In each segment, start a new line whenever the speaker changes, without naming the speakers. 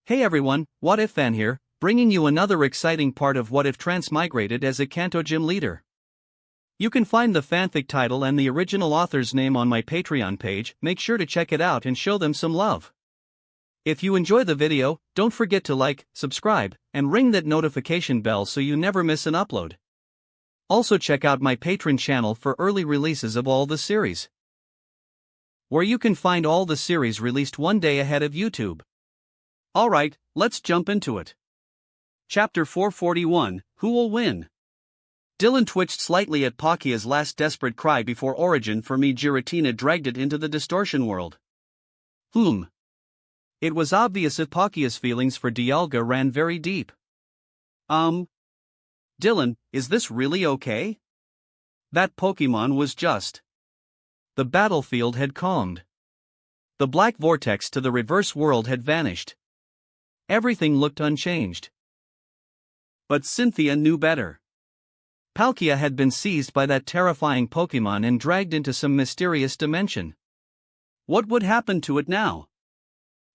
Hey everyone, What If Fan here, bringing you another exciting part of What If Transmigrated as a Kanto gym leader. You can find the fanfic title and the original author's name on my Patreon page. Make sure to check it out and show them some love. If you enjoy the video, don't forget to like, subscribe, and ring that notification bell so you never miss an upload. Also check out my Patreon channel for early releases of all the series, where you can find all the series released one day ahead of YouTube. Alright, let's jump into it. Chapter 441, Who Will Win? Dylan twitched slightly at Palkia's last desperate cry before Origin for me. Giratina dragged it into the distortion world. It was obvious that Palkia's feelings for Dialga ran very deep. Dylan, is this really okay? That Pokemon was just... The battlefield had calmed. The black vortex to the reverse world had vanished. Everything looked unchanged. But Cynthia knew better. Palkia had been seized by that terrifying Pokemon and dragged into some mysterious dimension. What would happen to it now?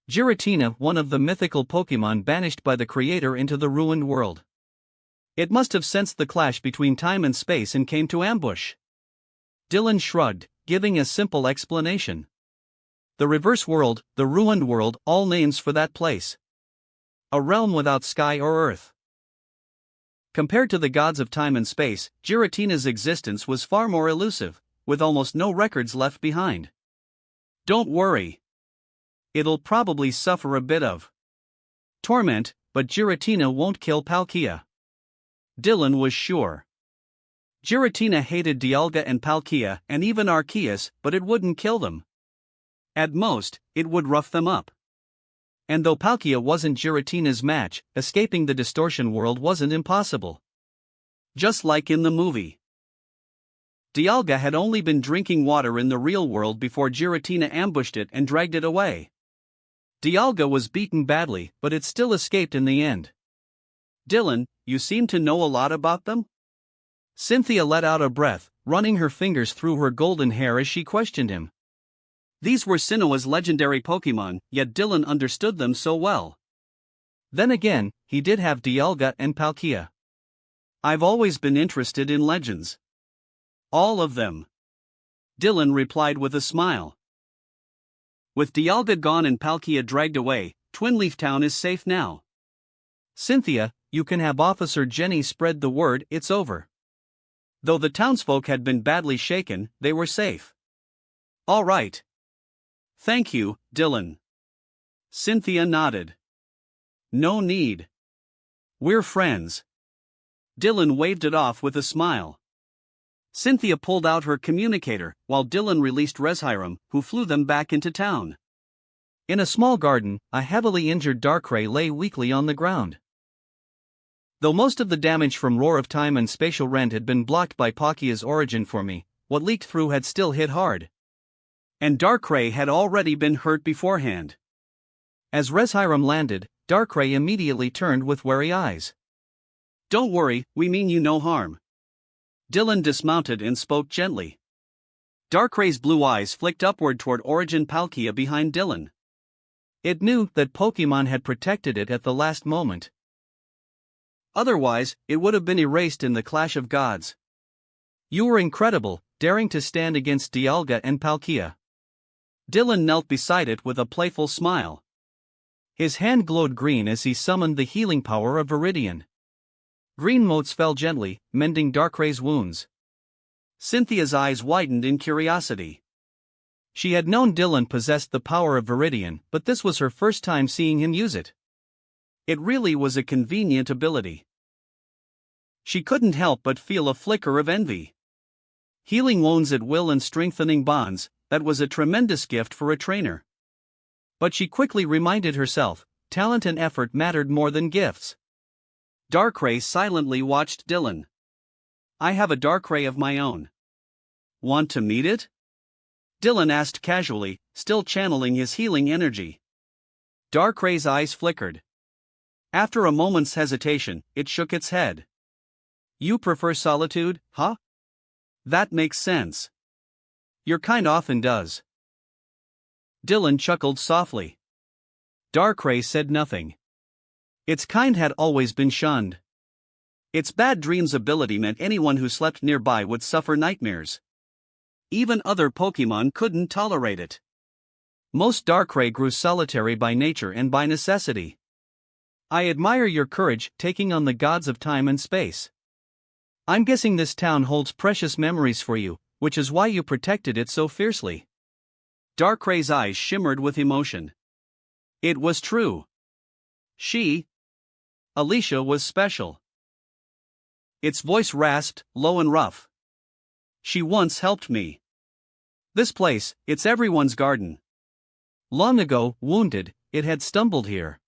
Giratina, one of the mythical Pokemon banished by the creator into the ruined world. It must have sensed the clash between time and space and came to ambush. Dylan shrugged, giving a simple explanation. The reverse world, the ruined world, all names for that place. A realm without sky or earth. Compared to the gods of time and space, Giratina's existence was far more elusive, with almost no records left behind. Don't worry. It'll probably suffer a bit of torment, but Giratina won't kill Palkia. Dylan was sure. Giratina hated Dialga and Palkia and even Arceus, but it wouldn't kill them. At most, it would rough them up. And though Palkia wasn't Giratina's match, escaping the distortion world wasn't impossible. Just like in the movie. Dialga had only been drinking water in the real world before Giratina ambushed it and dragged it away. Dialga was beaten badly, but it still escaped in the end. Dylan, you seem to know a lot about them? Cynthia let out a breath, running her fingers through her golden hair as she questioned him. These were Sinnoh's legendary Pokemon, yet Dylan understood them so well. Then again, he did have Dialga and Palkia. I've always been interested in legends. All of them. Dylan replied with a smile. With Dialga gone and Palkia dragged away, Twinleaf Town is safe now. Cynthia, you can have Officer Jenny spread the word it's over. Though the townsfolk had been badly shaken, they were safe. All right. Thank you, Dylan. Cynthia nodded. No need. We're friends. Dylan waved it off with a smile. Cynthia pulled out her communicator, while Dylan released Reshiram, who flew them back into town. In a small garden, a heavily injured Darkrai lay weakly on the ground. Though most of the damage from Roar of Time and Spatial Rend had been blocked by Palkia's Origin for me, what leaked through had still hit hard. And Darkrai had already been hurt beforehand. As Reshiram landed, Darkrai immediately turned with wary eyes. Don't worry, we mean you no harm. Dylan dismounted and spoke gently. Darkrai's blue eyes flicked upward toward Origin Palkia behind Dylan. It knew that Pokemon had protected it at the last moment. Otherwise, it would have been erased in the Clash of Gods. You were incredible, daring to stand against Dialga and Palkia. Dylan knelt beside it with a playful smile. His hand glowed green as he summoned the healing power of Viridian. Green motes fell gently, mending Darkrai's wounds. Cynthia's eyes widened in curiosity. She had known Dylan possessed the power of Viridian, but this was her first time seeing him use it. It really was a convenient ability. She couldn't help but feel a flicker of envy. Healing wounds at will and strengthening bonds, that was a tremendous gift for a trainer. But she quickly reminded herself, talent and effort mattered more than gifts. Darkrai silently watched Dylan. I have a Darkrai of my own. Want to meet it? Dylan asked casually, still channeling his healing energy. Darkrai's eyes flickered. After a moment's hesitation, it shook its head. You prefer solitude, huh? That makes sense. Your kind often does. Dylan chuckled softly. Darkrai said nothing. Its kind had always been shunned. Its bad dreams ability meant anyone who slept nearby would suffer nightmares. Even other Pokemon couldn't tolerate it. Most Darkrai grew solitary by nature and by necessity. I admire your courage taking on the gods of time and space. I'm guessing this town holds precious memories for you, which is why you protected it so fiercely. Darkray's eyes shimmered with emotion. It was true. Alicia was special. Its voice rasped, low and rough. She once helped me. This place, it's everyone's garden. Long ago, wounded, it had stumbled here.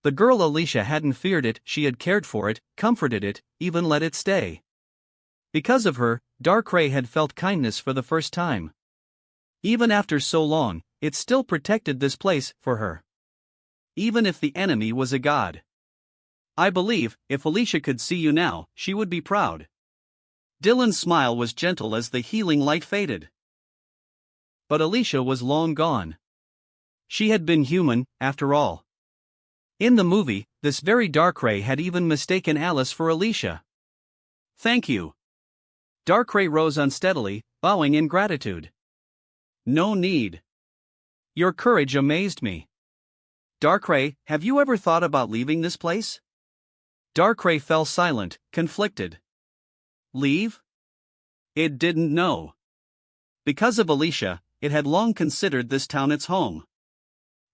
The girl Alicia hadn't feared it, she had cared for it, comforted it, even let it stay. Because of her, Darkrai had felt kindness for the first time. Even after so long, it still protected this place for her. Even if the enemy was a god. I believe, if Alicia could see you now, she would be proud. Dylan's smile was gentle as the healing light faded. But Alicia was long gone. She had been human, after all. In the movie, this very Darkrai had even mistaken Alice for Alicia. Thank you. Darkrai rose unsteadily, bowing in gratitude. No need. Your courage amazed me. Darkrai, have you ever thought about leaving this place? Darkrai fell silent, conflicted. Leave? It didn't know. Because of Alicia, it had long considered this town its home.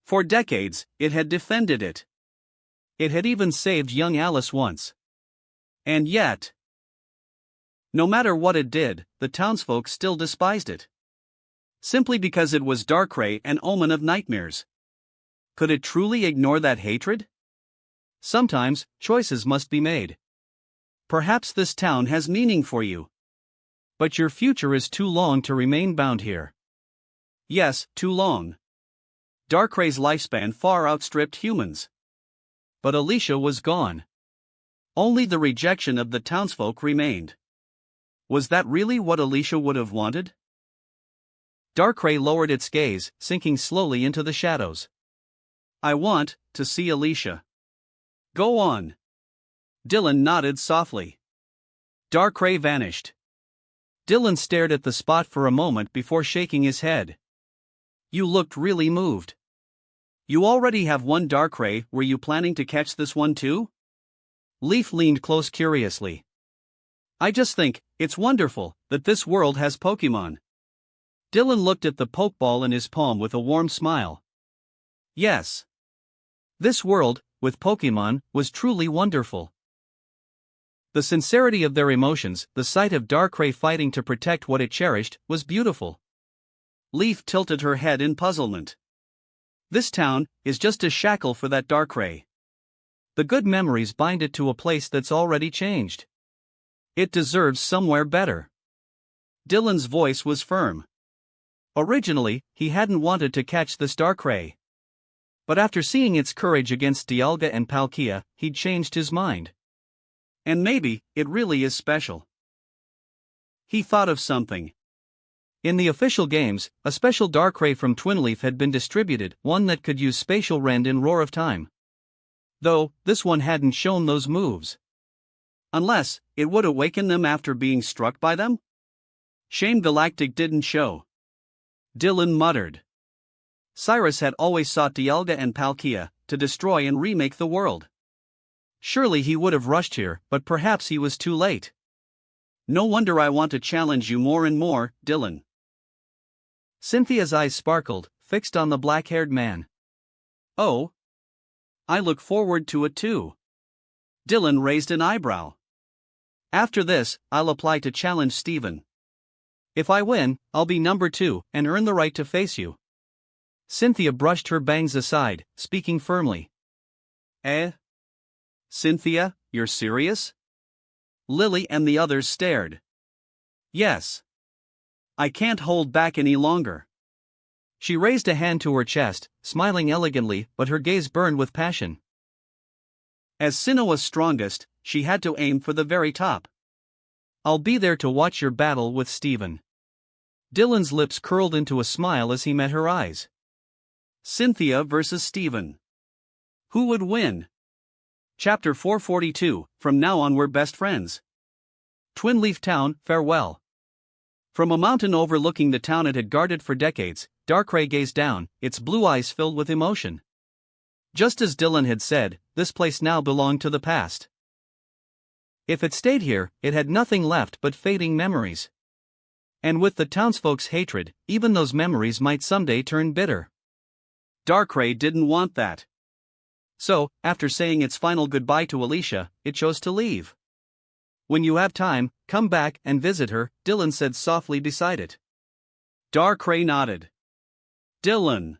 For decades, it had defended it. It had even saved young Alice once. And yet, no matter what it did, the townsfolk still despised it. Simply because it was Darkrai, an omen of nightmares. Could it truly ignore that hatred? Sometimes, choices must be made. Perhaps this town has meaning for you. But your future is too long to remain bound here. Yes, too long. Darkray's lifespan far outstripped humans. But Alicia was gone. Only the rejection of the townsfolk remained. Was that really what Alicia would have wanted? Darkrai lowered its gaze, sinking slowly into the shadows. I want to see Alicia. Go on. Dylan nodded softly. Darkrai vanished. Dylan stared at the spot for a moment before shaking his head. You looked really moved. You already have one Darkrai, were you planning to catch this one too? Leaf leaned close curiously. I just think, it's wonderful, that this world has Pokemon. Dylan looked at the Pokeball in his palm with a warm smile. Yes. This world, with Pokemon, was truly wonderful. The sincerity of their emotions, the sight of Darkrai fighting to protect what it cherished, was beautiful. Leaf tilted her head in puzzlement. This town is just a shackle for that Darkrai. The good memories bind it to a place that's already changed. It deserves somewhere better. Dylan's voice was firm. Originally, he hadn't wanted to catch this Darkrai. But after seeing its courage against Dialga and Palkia, he'd changed his mind. And maybe, it really is special. He thought of something. In the official games, a special Darkrai from Twinleaf had been distributed, one that could use Spatial Rend in Roar of Time. Though, this one hadn't shown those moves. Unless, it would awaken them after being struck by them? Shame Galactic didn't show. Dylan muttered. Cyrus had always sought Dialga and Palkia, to destroy and remake the world. Surely he would have rushed here, but perhaps he was too late. No wonder I want to challenge you more and more, Dylan. Cynthia's eyes sparkled, fixed on the black-haired man. Oh. I look forward to it too. Dylan raised an eyebrow. After this, I'll apply to challenge Steven. If I win, I'll be number 2, and earn the right to face you. Cynthia brushed her bangs aside, speaking firmly. Cynthia, you're serious? Lily and the others stared. Yes. I can't hold back any longer. She raised a hand to her chest, smiling elegantly, but her gaze burned with passion. As Sinnoh's strongest, she had to aim for the very top. I'll be there to watch your battle with Steven. Dylan's lips curled into a smile as he met her eyes. Cynthia versus Steven. Who would win? Chapter 442, From Now On We're Best Friends. Twin Leaf Town, farewell. From a mountain overlooking the town it had guarded for decades, Darkrai gazed down, its blue eyes filled with emotion. Just as Dylan had said, this place now belonged to the past. If it stayed here, it had nothing left but fading memories. And with the townsfolk's hatred, even those memories might someday turn bitter. Darkrai didn't want that. So, after saying its final goodbye to Alicia, it chose to leave. When you have time, come back and visit her, Dylan said softly beside it. Darkrai nodded. Dylan.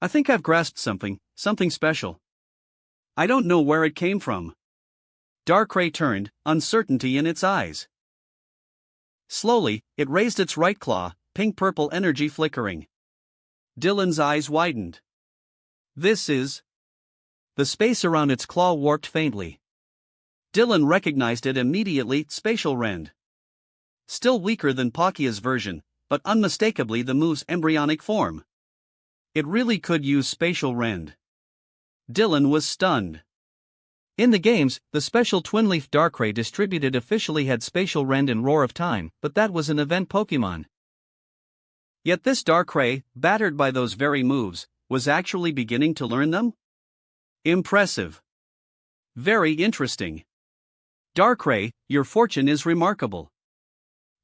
I think I've grasped something special. I don't know where it came from. Darkrai turned, uncertainty in its eyes. Slowly, it raised its right claw, pink-purple energy flickering. Dylan's eyes widened. This is... The space around its claw warped faintly. Dylan recognized it immediately, Spatial Rend. Still weaker than Palkia's version, but unmistakably the move's embryonic form. It really could use Spatial Rend. Dylan was stunned. In the games, the special Twin Leaf Darkrai distributed officially had Spatial Rend and Roar of Time, but that was an event Pokemon. Yet this Darkrai, battered by those very moves, was actually beginning to learn them? Impressive. Very interesting. Darkrai, your fortune is remarkable.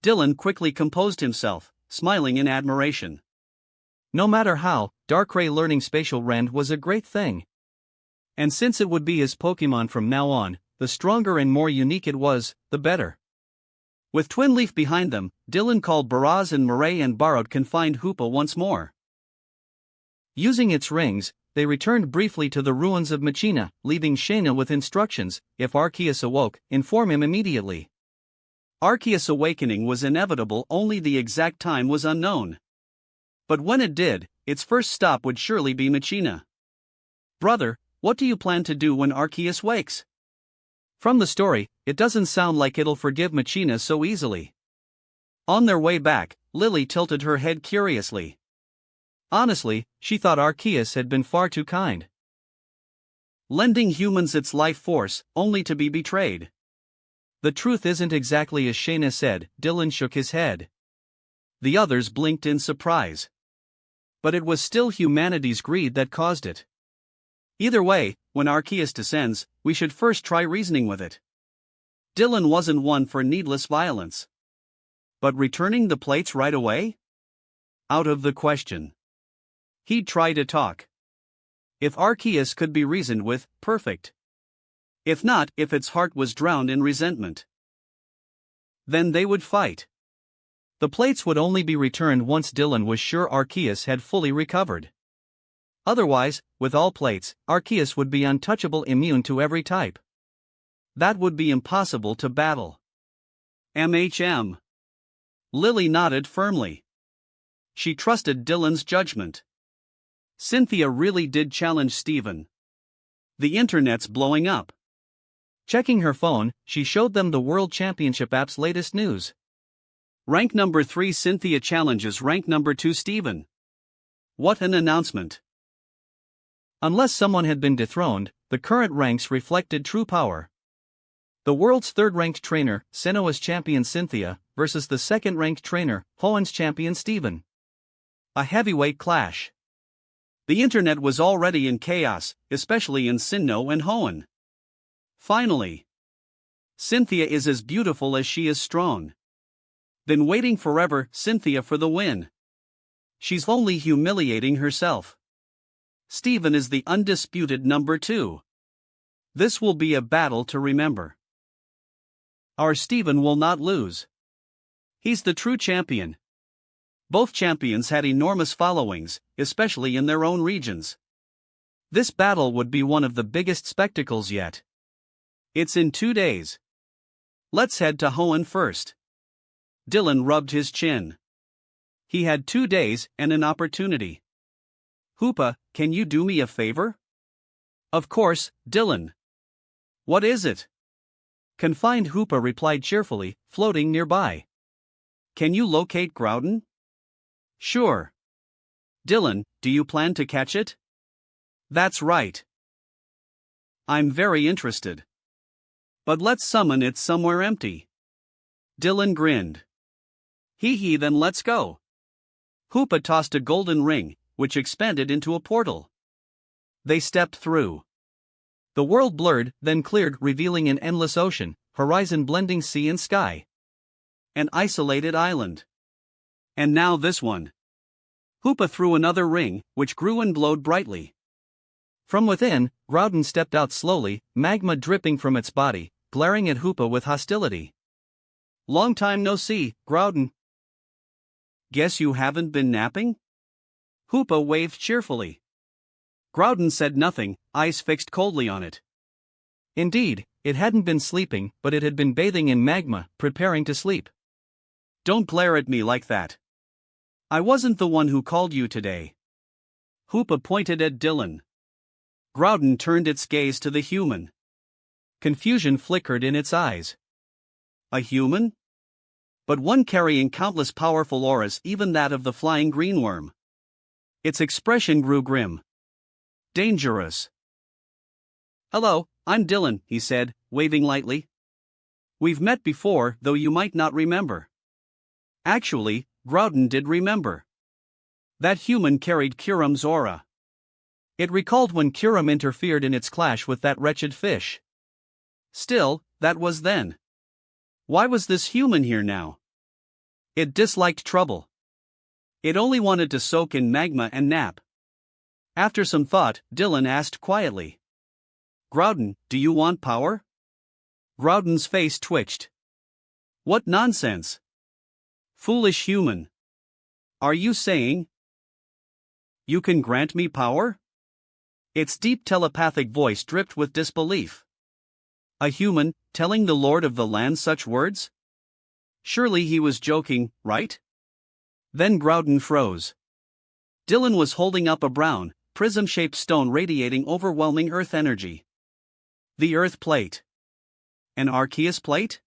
Dylan quickly composed himself, smiling in admiration. No matter how, Darkrai learning Spatial Rend was a great thing. And since it would be his Pokemon from now on, the stronger and more unique it was, the better. With Twin Leaf behind them, Dylan called Baraz and Murray and borrowed confined Hoopa once more. Using its rings, they returned briefly to the ruins of Machina, leaving Shayna with instructions: if Arceus awoke, inform him immediately. Arceus' awakening was inevitable, only the exact time was unknown. But when it did, its first stop would surely be Machina. Brother, what do you plan to do when Arceus wakes? From the story, it doesn't sound like it'll forgive Machina so easily. On their way back, Lily tilted her head curiously. Honestly, she thought Arceus had been far too kind. Lending humans its life force, only to be betrayed. The truth isn't exactly as Shayna said, Dylan shook his head. The others blinked in surprise. But it was still humanity's greed that caused it. Either way, when Arceus descends, we should first try reasoning with it. Dylan wasn't one for needless violence. But returning the plates right away? Out of the question. He'd try to talk. If Arceus could be reasoned with, perfect. If not, if its heart was drowned in resentment, then they would fight. The plates would only be returned once Dylan was sure Arceus had fully recovered. Otherwise, with all plates, Arceus would be untouchable, immune to every type. That would be impossible to battle. MHM. Lily nodded firmly. She trusted Dylan's judgment. Cynthia really did challenge Steven. The internet's blowing up. Checking her phone, she showed them the World Championship app's latest news. Rank number 3 Cynthia challenges rank number 2 Steven. What an announcement. Unless someone had been dethroned, the current ranks reflected true power. The world's third-ranked trainer, Sennoa's champion Cynthia, versus the second-ranked trainer, Hoenn's champion Steven. A heavyweight clash. The internet was already in chaos, especially in Sinnoh and Hoenn. Finally. Cynthia is as beautiful as she is strong. Been waiting forever, Cynthia for the win. She's only humiliating herself. Steven is the undisputed number 2. This will be a battle to remember. Our Steven will not lose. He's the true champion. Both champions had enormous followings, especially in their own regions. This battle would be one of the biggest spectacles yet. It's in 2 days. Let's head to Hoenn first. Dylan rubbed his chin. He had 2 days and an opportunity. Hoopa, can you do me a favor? Of course, Dylan. What is it? Confined Hoopa replied cheerfully, floating nearby. Can you locate Groudon? Sure. Dylan, do you plan to catch it? That's right. I'm very interested. But let's summon it somewhere empty. Dylan grinned. Hee then let's go. Hoopa tossed a golden ring, which expanded into a portal. They stepped through. The world blurred, then cleared, revealing an endless ocean, horizon blending sea and sky. An isolated island. And now this one. Hoopa threw another ring, which grew and glowed brightly. From within, Groudon stepped out slowly, magma dripping from its body, glaring at Hoopa with hostility. Long time no see, Groudon. Guess you haven't been napping? Hoopa waved cheerfully. Groudon said nothing, eyes fixed coldly on it. Indeed, it hadn't been sleeping, but it had been bathing in magma, preparing to sleep. Don't glare at me like that. I wasn't the one who called you today. Hoopa pointed at Dylan. Groudon turned its gaze to the human. Confusion flickered in its eyes. A human? But one carrying countless powerful auras, even that of the flying greenworm. Its expression grew grim. Dangerous. Hello, I'm Dylan, he said, waving lightly. We've met before, though you might not remember. Actually, Groudon did remember. That human carried Kyurem's aura. It recalled when Kyurem interfered in its clash with that wretched fish. Still, that was then. Why was this human here now? It disliked trouble. It only wanted to soak in magma and nap. After some thought, Dylan asked quietly. Groudon, do you want power? Groudon's face twitched. What nonsense! Foolish human. Are you saying you can grant me power? Its deep telepathic voice dripped with disbelief. A human, telling the Lord of the Land such words? Surely he was joking, right? Then Groudon froze. Dylan was holding up a brown, prism-shaped stone radiating overwhelming earth energy. The earth plate. An Arceus plate?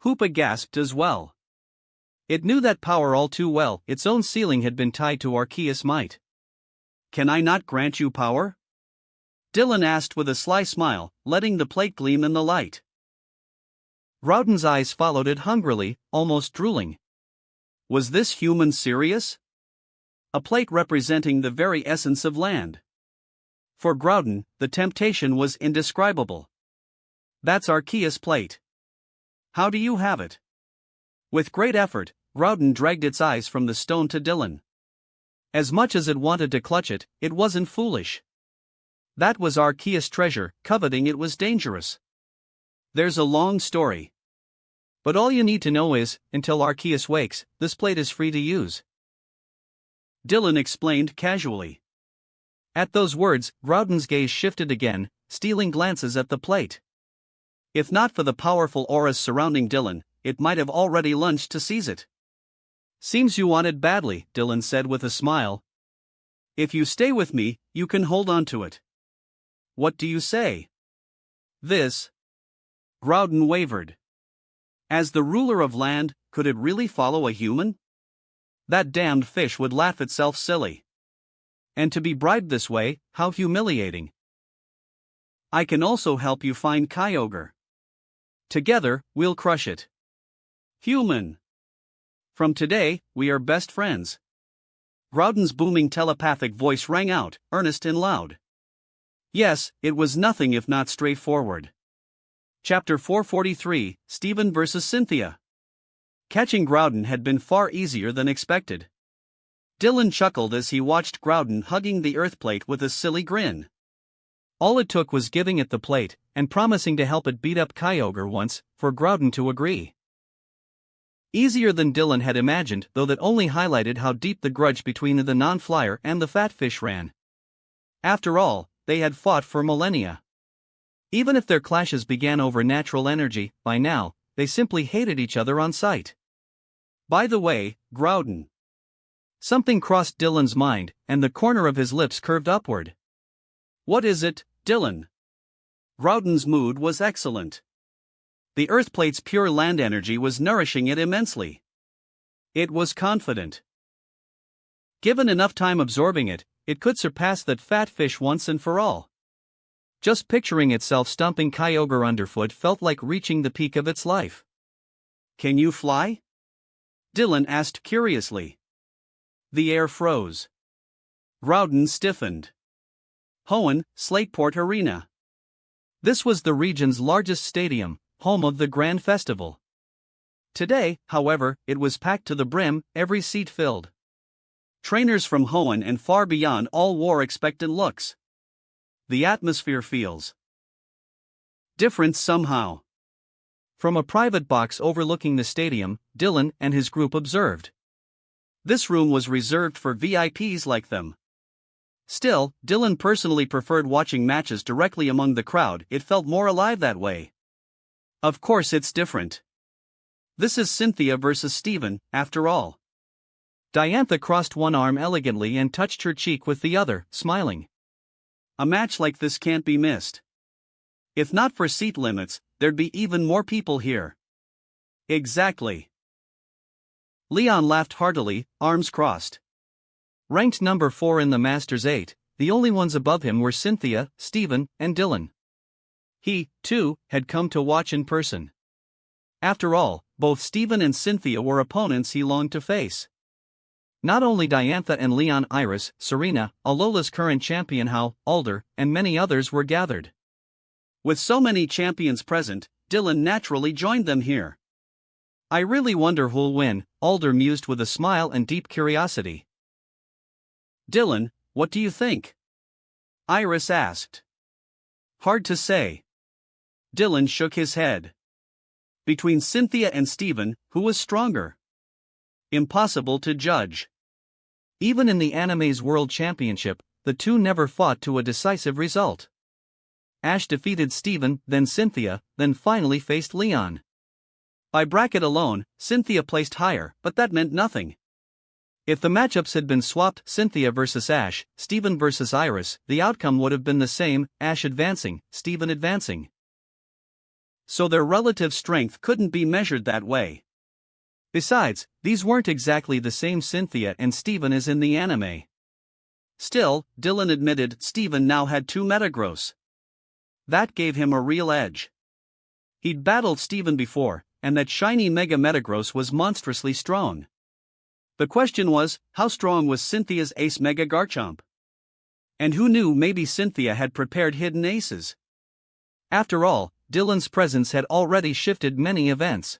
Hoopa gasped as well. It knew that power all too well, its own ceiling had been tied to Arceus might. Can I not grant you power? Dylan asked with a sly smile, letting the plate gleam in the light. Groudon's eyes followed it hungrily, almost drooling. Was this human serious? A plate representing the very essence of land. For Groudon, the temptation was indescribable. That's Arceus plate. How do you have it? With great effort, Groudon dragged its eyes from the stone to Dylan. As much as it wanted to clutch it, it wasn't foolish. That was Arceus treasure, coveting it was dangerous. There's a long story. But all you need to know is, until Arceus wakes, this plate is free to use. Dylan explained casually. At those words, Groudon's gaze shifted again, stealing glances at the plate. If not for the powerful auras surrounding Dylan, it might have already lunged to seize it. Seems you want it badly, Dylan said with a smile. If you stay with me, you can hold on to it. What do you say? This. Groudon wavered. As the ruler of land, could it really follow a human? That damned fish would laugh itself silly. And to be bribed this way, how humiliating. I can also help you find Kyogre. Together, we'll crush it. Human. From today, we are best friends. Groudon's booming telepathic voice rang out, earnest and loud. Yes, it was nothing if not straightforward. Chapter 443, Steven vs. Cynthia. Catching Groudon had been far easier than expected. Dylan chuckled as he watched Groudon hugging the earth plate with a silly grin. All it took was giving it the plate, and promising to help it beat up Kyogre once, for Groudon to agree. Easier than Dylan had imagined, though that only highlighted how deep the grudge between the non-flyer and the fat fish ran. After all, they had fought for millennia. Even if their clashes began over natural energy, by now, they simply hated each other on sight. By the way, Groudon. Something crossed Dylan's mind, and the corner of his lips curved upward. What is it, Dylan? Groudon's mood was excellent. The earth plate's pure land energy was nourishing it immensely. It was confident. Given enough time absorbing it, it could surpass that fat fish once and for all. Just picturing itself stomping Kyogre underfoot felt like reaching the peak of its life. "Can you fly?" Dylan asked curiously. The air froze. Groudon stiffened. Hoenn, Slateport Arena. This was the region's largest stadium, home of the Grand Festival. Today, however, it was packed to the brim, every seat filled. Trainers from Hoenn and far beyond all wore expectant looks. The atmosphere feels different somehow. From a private box overlooking the stadium, Dylan and his group observed. This room was reserved for VIPs like them. Still, Dylan personally preferred watching matches directly among the crowd. It felt more alive that way. Of course it's different. This is Cynthia versus Steven, after all. Diantha crossed one arm elegantly and touched her cheek with the other, smiling. A match like this can't be missed. If not for seat limits, there'd be even more people here. Exactly. Leon laughed heartily, arms crossed. Ranked number 4 in the Masters 8, the only ones above him were Cynthia, Steven, and Dylan. He, too, had come to watch in person. After all, both Steven and Cynthia were opponents he longed to face. Not only Diantha and Leon, Iris, Serena, Alola's current champion Hao, Alder, and many others were gathered. With so many champions present, Dylan naturally joined them here. I really wonder who'll win, Alder mused with a smile and deep curiosity. Dylan, what do you think? Iris asked. Hard to say. Dylan shook his head. Between Cynthia and Steven, who was stronger? Impossible to judge. Even in the Anime's World Championship, the two never fought to a decisive result. Ash defeated Steven, then Cynthia, then finally faced Leon. By bracket alone, Cynthia placed higher, but that meant nothing. If the matchups had been swapped, Cynthia versus Ash, Steven versus Iris, the outcome would have been the same, Ash advancing, Steven advancing. So their relative strength couldn't be measured that way. Besides, these weren't exactly the same Cynthia and Steven as in the anime. Still, Dylan admitted Steven now had 2 Metagross. That gave him a real edge. He'd battled Steven before, and that shiny Mega Metagross was monstrously strong. The question was, how strong was Cynthia's ace Mega Garchomp? And who knew, maybe Cynthia had prepared hidden aces. After all, Dylan's presence had already shifted many events.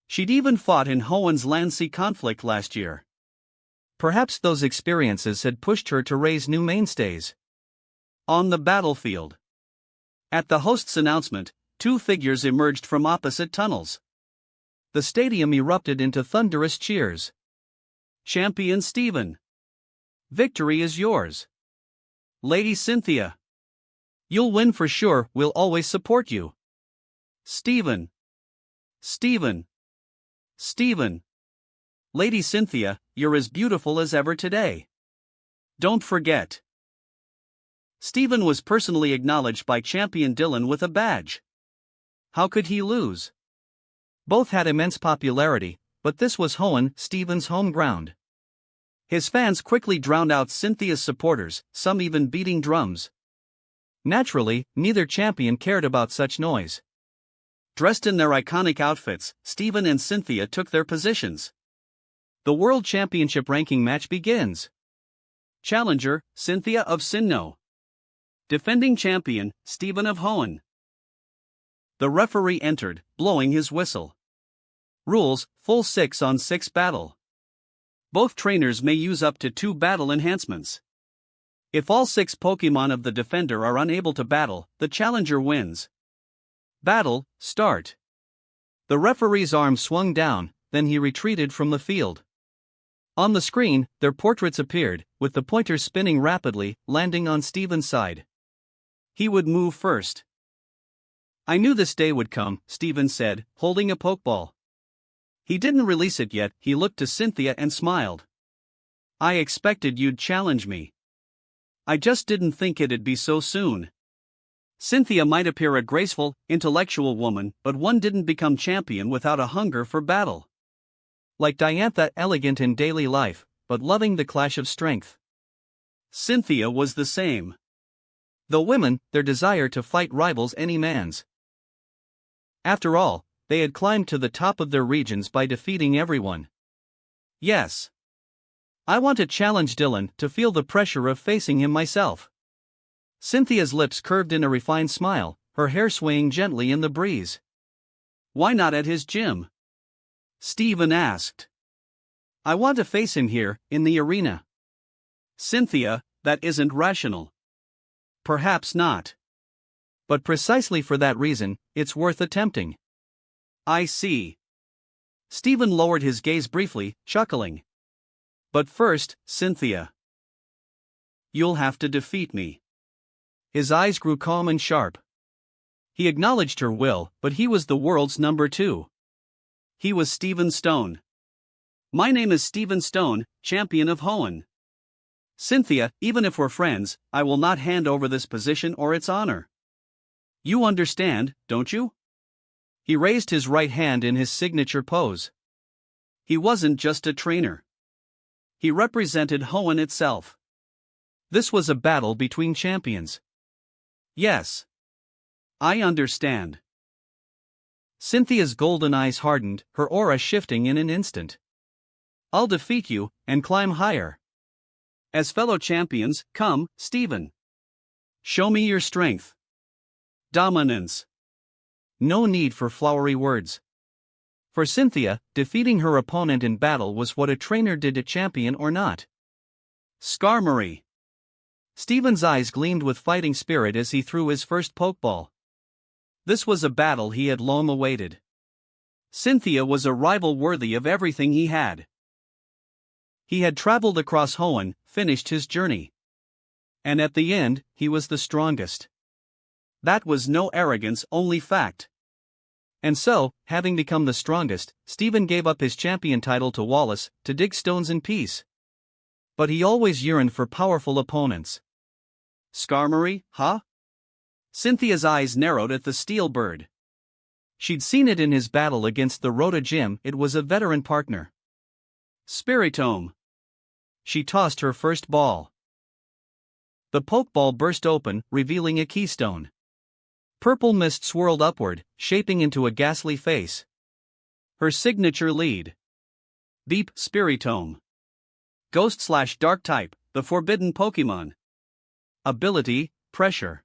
She'd even fought in Hoenn's Land-Sea conflict last year. Perhaps those experiences had pushed her to raise new mainstays. On the battlefield. At the host's announcement, 2 figures emerged from opposite tunnels. The stadium erupted into thunderous cheers. Champion Steven. Victory is yours. Lady Cynthia. You'll win for sure, we'll always support you. Steven. Steven. Steven. Lady Cynthia, you're as beautiful as ever today. Don't forget. Steven was personally acknowledged by champion Dylan with a badge. How could he lose? Both had immense popularity, but this was Hoenn, Steven's home ground. His fans quickly drowned out Cynthia's supporters, some even beating drums. Naturally, neither champion cared about such noise. Dressed in their iconic outfits, Steven and Cynthia took their positions. The World Championship ranking match begins. Challenger, Cynthia of Sinnoh. Defending champion, Steven of Hoenn. The referee entered, blowing his whistle. Rules, full 6-on-6 battle. Both trainers may use up to 2 battle enhancements. If all 6 Pokémon of the defender are unable to battle, the challenger wins. Battle, start. The referee's arm swung down, then he retreated from the field. On the screen, their portraits appeared, with the pointer spinning rapidly, landing on Steven's side. He would move first. I knew this day would come, Steven said, holding a Pokeball. He didn't release it yet, he looked to Cynthia and smiled. I expected you'd challenge me. I just didn't think it'd be so soon. Cynthia might appear a graceful, intellectual woman, but one didn't become champion without a hunger for battle. Like Diantha, elegant in daily life, but loving the clash of strength. Cynthia was the same. The women, their desire to fight rivals any man's. After all, they had climbed to the top of their regions by defeating everyone. Yes. I want to challenge Dylan to feel the pressure of facing him myself. Cynthia's lips curved in a refined smile, her hair swaying gently in the breeze. Why not at his gym? Stephen asked. I want to face him here, in the arena. Cynthia, that isn't rational. Perhaps not. But precisely for that reason, it's worth attempting. I see. Stephen lowered his gaze briefly, chuckling. But first, Cynthia. You'll have to defeat me. His eyes grew calm and sharp. He acknowledged her will, but he was the world's number 2. He was Stephen Stone. My name is Stephen Stone, champion of Hoenn. Cynthia, even if we're friends, I will not hand over this position or its honor. You understand, don't you? He raised his right hand in his signature pose. He wasn't just a trainer. He represented Hoenn itself. This was a battle between champions. Yes. I understand. Cynthia's golden eyes hardened, her aura shifting in an instant. I'll defeat you, and climb higher. As fellow champions, come, Stephen. Show me your strength. Dominance. No need for flowery words. For Cynthia, defeating her opponent in battle was what a trainer did to champion or not. Skarmory. Stephen's eyes gleamed with fighting spirit as he threw his first pokeball. This was a battle he had long awaited. Cynthia was a rival worthy of everything he had. He had traveled across Hoenn, finished his journey. And at the end, he was the strongest. That was no arrogance, only fact. And so, having become the strongest, Stephen gave up his champion title to Wallace, to dig stones in peace. But he always yearned for powerful opponents. Skarmory, huh? Cynthia's eyes narrowed at the steel bird. She'd seen it in his battle against the Rota Gym. It was a veteran partner. Spiritome. She tossed her first ball. The pokeball burst open, revealing a keystone. Purple mist swirled upward, shaping into a ghastly face. Her signature lead. Beep Spiritome. Ghost/Dark type, the forbidden Pokemon. Ability, Pressure.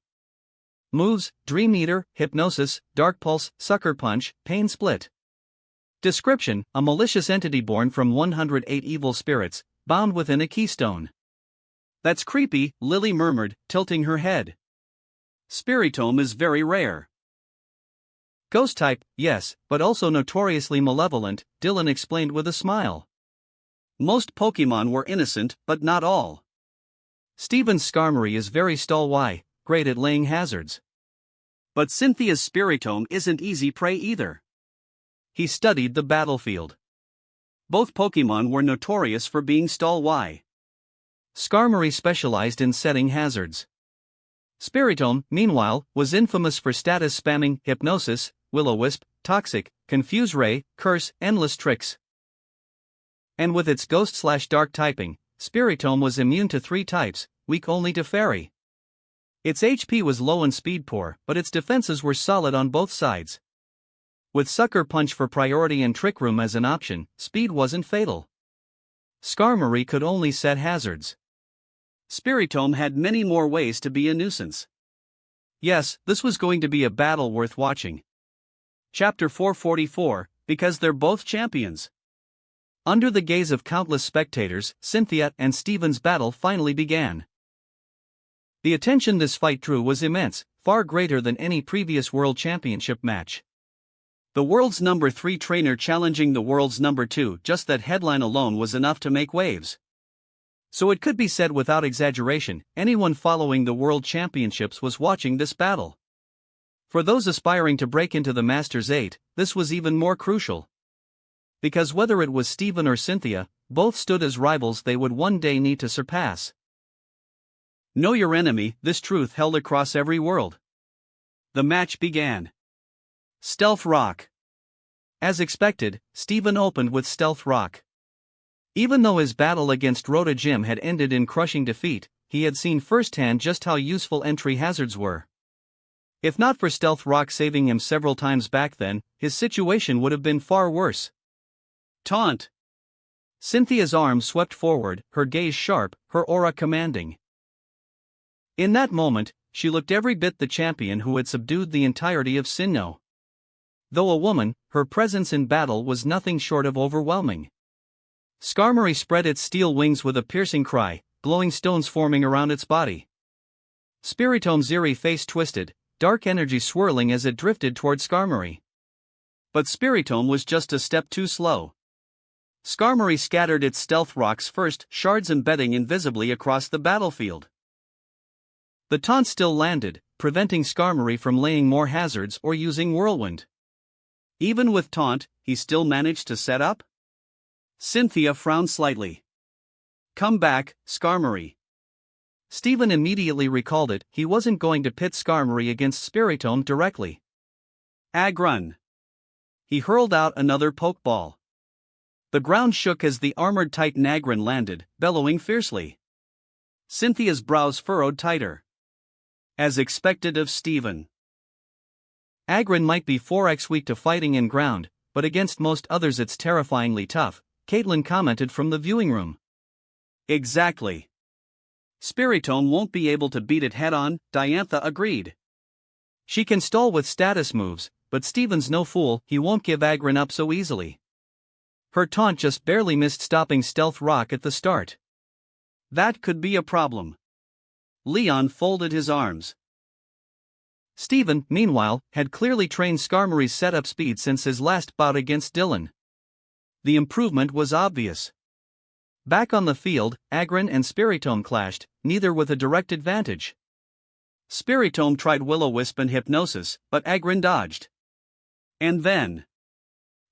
Moves, Dream Eater, Hypnosis, Dark Pulse, Sucker Punch, Pain Split. Description, a malicious entity born from 108 evil spirits, bound within a keystone. That's creepy, Lily murmured, tilting her head. Spiritome is very rare. Ghost type, yes, but also notoriously malevolent, Dylan explained with a smile. Most Pokemon were innocent, but not all. Stephen's Skarmory is very stalwart, great at laying hazards. But Cynthia's Spiritome isn't easy prey either. He studied the battlefield. Both Pokemon were notorious for being stalwart. Skarmory specialized in setting hazards. Spiritome, meanwhile, was infamous for status spamming, Hypnosis, Will-O-Wisp, Toxic, Confuse Ray, Curse, endless tricks. And with its Ghost/Dark typing, Spiritome was immune to 3 types, weak only to Fairy. Its HP was low and speed poor, but its defenses were solid on both sides. With Sucker Punch for priority and Trick Room as an option, speed wasn't fatal. Skarmory could only set hazards. Spiritome had many more ways to be a nuisance. Yes, this was going to be a battle worth watching. Chapter 444, because they're both champions. Under the gaze of countless spectators, Cynthia and Stephen's battle finally began. The attention this fight drew was immense, far greater than any previous World Championship match. The world's number 3 trainer challenging the world's number 2, just that headline alone was enough to make waves. So it could be said without exaggeration, anyone following the World Championships was watching this battle. For those aspiring to break into the Masters 8, this was even more crucial. Because whether it was Stephen or Cynthia, both stood as rivals they would one day need to surpass. Know your enemy, this truth held across every world. The match began. Stealth Rock. As expected, Stephen opened with Stealth Rock. Even though his battle against Rota Gym had ended in crushing defeat, he had seen firsthand just how useful entry hazards were. If not for Stealth Rock saving him several times back then, his situation would have been far worse. Taunt! Cynthia's arm swept forward, her gaze sharp, her aura commanding. In that moment, she looked every bit the champion who had subdued the entirety of Sinnoh. Though a woman, her presence in battle was nothing short of overwhelming. Skarmory spread its steel wings with a piercing cry, glowing stones forming around its body. Spiritome's eerie face twisted, dark energy swirling as it drifted toward Skarmory. But Spiritome was just a step too slow. Skarmory scattered its stealth rocks first, shards embedding invisibly across the battlefield. The taunt still landed, preventing Skarmory from laying more hazards or using Whirlwind. Even with taunt, he still managed to set up? Cynthia frowned slightly. Come back, Skarmory. Steven immediately recalled it, he wasn't going to pit Skarmory against Spiritome directly. Agrun. He hurled out another pokeball. The ground shook as the armored titan Agrun landed, bellowing fiercely. Cynthia's brows furrowed tighter. As expected of Steven. Agrun might be 4x weak to fighting in ground, but against most others it's terrifyingly tough, Caitlin commented from the viewing room. Exactly. Spiritome won't be able to beat it head-on, Diantha agreed. She can stall with status moves, but Steven's no fool, he won't give Agrun up so easily. Her taunt just barely missed stopping Stealth Rock at the start. That could be a problem. Leon folded his arms. Steven, meanwhile, had clearly trained Skarmory's setup speed since his last bout against Dylan. The improvement was obvious. Back on the field, Agrun and Spiritome clashed, neither with a direct advantage. Spiritome tried Will-O-Wisp and Hypnosis, but Agrun dodged. And then...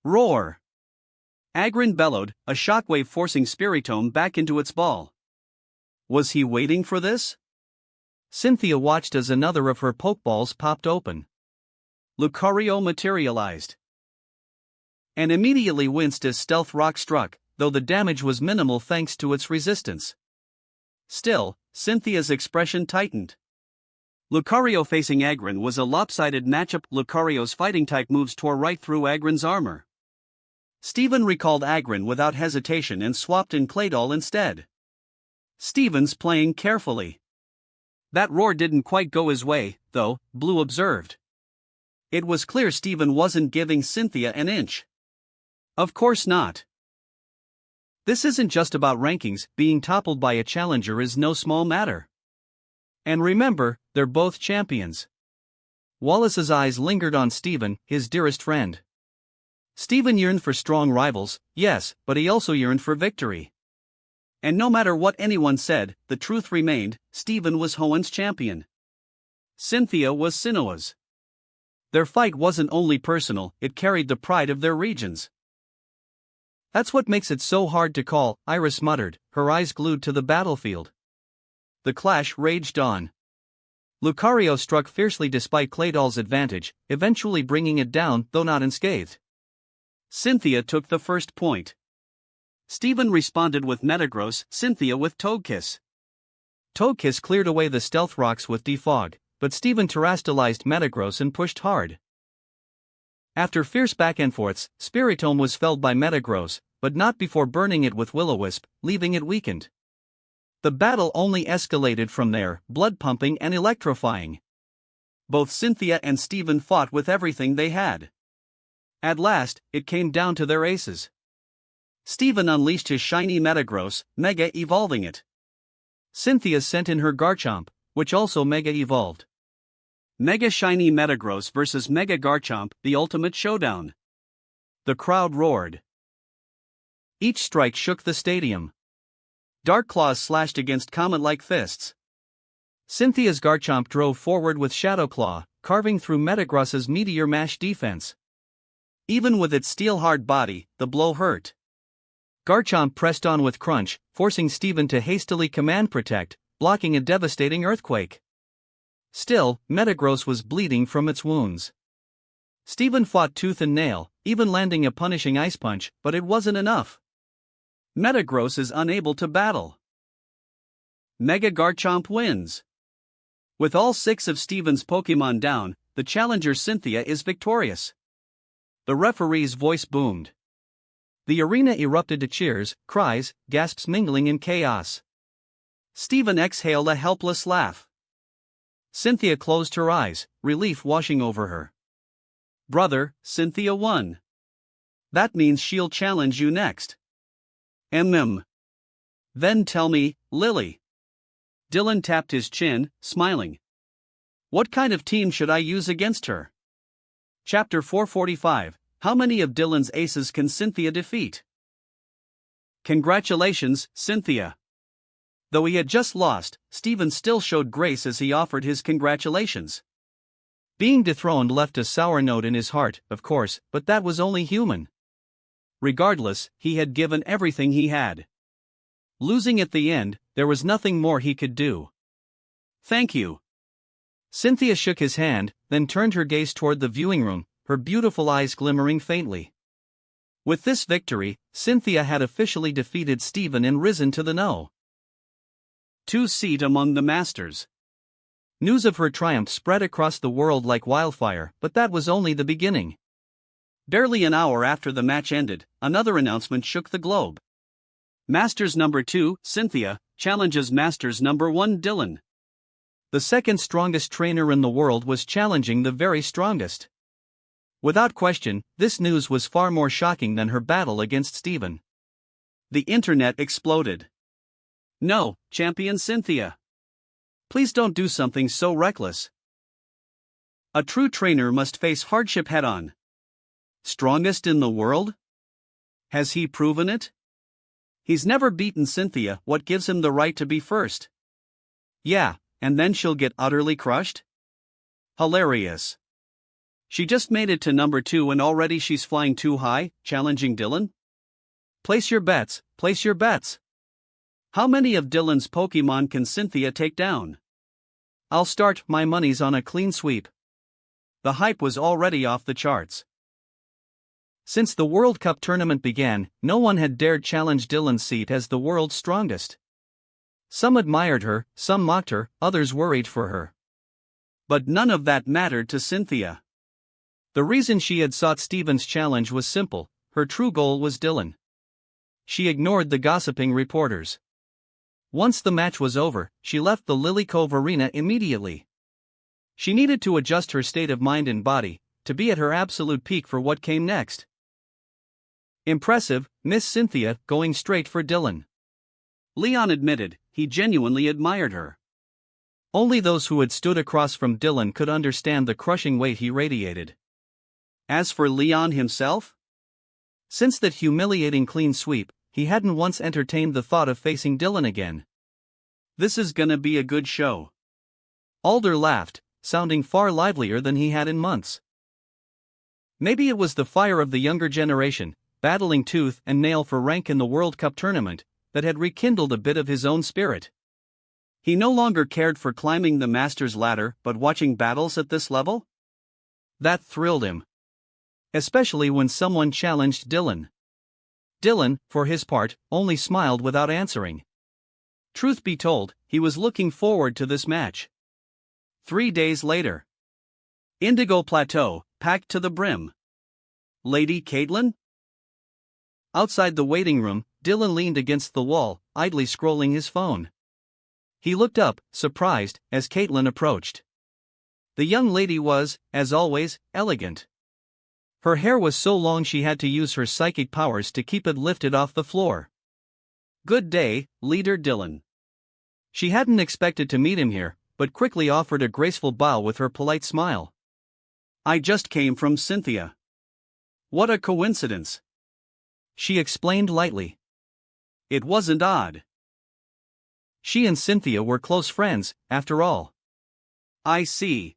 roar! Agrun bellowed, a shockwave forcing Spiritome back into its ball. Was he waiting for this? Cynthia watched as another of her pokeballs popped open. Lucario materialized. And immediately winced as Stealth Rock struck, though the damage was minimal thanks to its resistance. Still, Cynthia's expression tightened. Lucario facing Agrun was a lopsided matchup. Lucario's fighting-type moves tore right through Agrun's armor. Steven recalled Agrun without hesitation and swapped in Claydol instead. Steven's playing carefully. That roar didn't quite go his way, though, Blue observed. It was clear Steven wasn't giving Cynthia an inch. Of course not. This isn't just about rankings, being toppled by a challenger is no small matter. And remember, they're both champions. Wallace's eyes lingered on Steven, his dearest friend. Steven yearned for strong rivals, yes, but he also yearned for victory. And no matter what anyone said, the truth remained, Steven was Hoenn's champion. Cynthia was Sinnoh's. Their fight wasn't only personal, it carried the pride of their regions. That's what makes it so hard to call, Iris muttered, her eyes glued to the battlefield. The clash raged on. Lucario struck fiercely despite Claydol's advantage, eventually bringing it down, though not unscathed. Cynthia took the first point. Steven responded with Metagross, Cynthia with Togekiss. Togekiss cleared away the stealth rocks with Defog, but Steven terastallized Metagross and pushed hard. After fierce back-and-forths, Spiritome was felled by Metagross, but not before burning it with Will-O-Wisp, leaving it weakened. The battle only escalated from there, blood-pumping and electrifying. Both Cynthia and Steven fought with everything they had. At last, it came down to their aces. Steven unleashed his shiny Metagross, Mega-evolving it. Cynthia sent in her Garchomp, which also Mega-evolved. Mega Shiny Metagross versus Mega Garchomp, the ultimate showdown. The crowd roared. Each strike shook the stadium. Dark claws slashed against comet-like fists. Cynthia's Garchomp drove forward with Shadow Claw, carving through Metagross's Meteor Mash defense. Even with its steel-hard body, the blow hurt. Garchomp pressed on with Crunch, forcing Steven to hastily Command Protect, blocking a devastating earthquake. Still, Metagross was bleeding from its wounds. Steven fought tooth and nail, even landing a punishing Ice Punch, but it wasn't enough. Metagross is unable to battle. Mega Garchomp wins. With all 6 of Steven's Pokemon down, the challenger Cynthia is victorious. The referee's voice boomed. The arena erupted to cheers, cries, gasps mingling in chaos. Steven exhaled a helpless laugh. Cynthia closed her eyes, relief washing over her. Brother, Cynthia won. That means she'll challenge you next. Then tell me, Lily. Dylan tapped his chin, smiling. What kind of team should I use against her? Chapter 445, How many of Dylan's aces can Cynthia defeat? Congratulations, Cynthia. Though he had just lost, Steven still showed grace as he offered his congratulations. Being dethroned left a sour note in his heart, of course, but that was only human. Regardless, he had given everything he had. Losing at the end, there was nothing more he could do. Thank you. Cynthia shook his hand, then turned her gaze toward the viewing room, her beautiful eyes glimmering faintly. With this victory, Cynthia had officially defeated Steven and risen to the No. 2 seat among the Masters. News of her triumph spread across the world like wildfire, but that was only the beginning. Barely an hour after the match ended, another announcement shook the globe. Masters number 2, Cynthia, challenges Masters number 1, Dylan. The second strongest trainer in the world was challenging the very strongest. Without question, this news was far more shocking than her battle against Steven. The internet exploded. No, champion Cynthia. Please don't do something so reckless. A true trainer must face hardship head-on. Strongest in the world? Has he proven it? He's never beaten Cynthia, what gives him the right to be first? Yeah, and then she'll get utterly crushed? Hilarious. She just made it to number 2 and already she's flying too high, challenging Dylan? Place your bets, place your bets. How many of Dylan's Pokemon can Cynthia take down? I'll start my monies on a clean sweep. The hype was already off the charts. Since the World Cup tournament began, no one had dared challenge Dylan's seat as the world's strongest. Some admired her, some mocked her, others worried for her. But none of that mattered to Cynthia. The reason she had sought Steven's challenge was simple: her true goal was Dylan. She ignored the gossiping reporters. Once the match was over, she left the Lily Cove Arena immediately. She needed to adjust her state of mind and body, to be at her absolute peak for what came next. Impressive, Miss Cynthia, going straight for Dylan. Leon admitted, he genuinely admired her. Only those who had stood across from Dylan could understand the crushing weight he radiated. As for Leon himself? Since that humiliating clean sweep, he hadn't once entertained the thought of facing Dylan again. This is gonna be a good show. Alder laughed, sounding far livelier than he had in months. Maybe it was the fire of the younger generation, battling tooth and nail for rank in the World Cup tournament, that had rekindled a bit of his own spirit. He no longer cared for climbing the Masters ladder but watching battles at this level? That thrilled him. Especially when someone challenged Dylan. Dylan, for his part, only smiled without answering. Truth be told, he was looking forward to this match. 3 days later. Indigo Plateau, packed to the brim. Lady Caitlin? Outside the waiting room, Dylan leaned against the wall, idly scrolling his phone. He looked up, surprised, as Caitlin approached. The young lady was, as always, elegant. Her hair was so long she had to use her psychic powers to keep it lifted off the floor. Good day, Leader Dylan. She hadn't expected to meet him here, but quickly offered a graceful bow with her polite smile. I just came from Cynthia. What a coincidence. She explained lightly. It wasn't odd. She and Cynthia were close friends, after all. I see.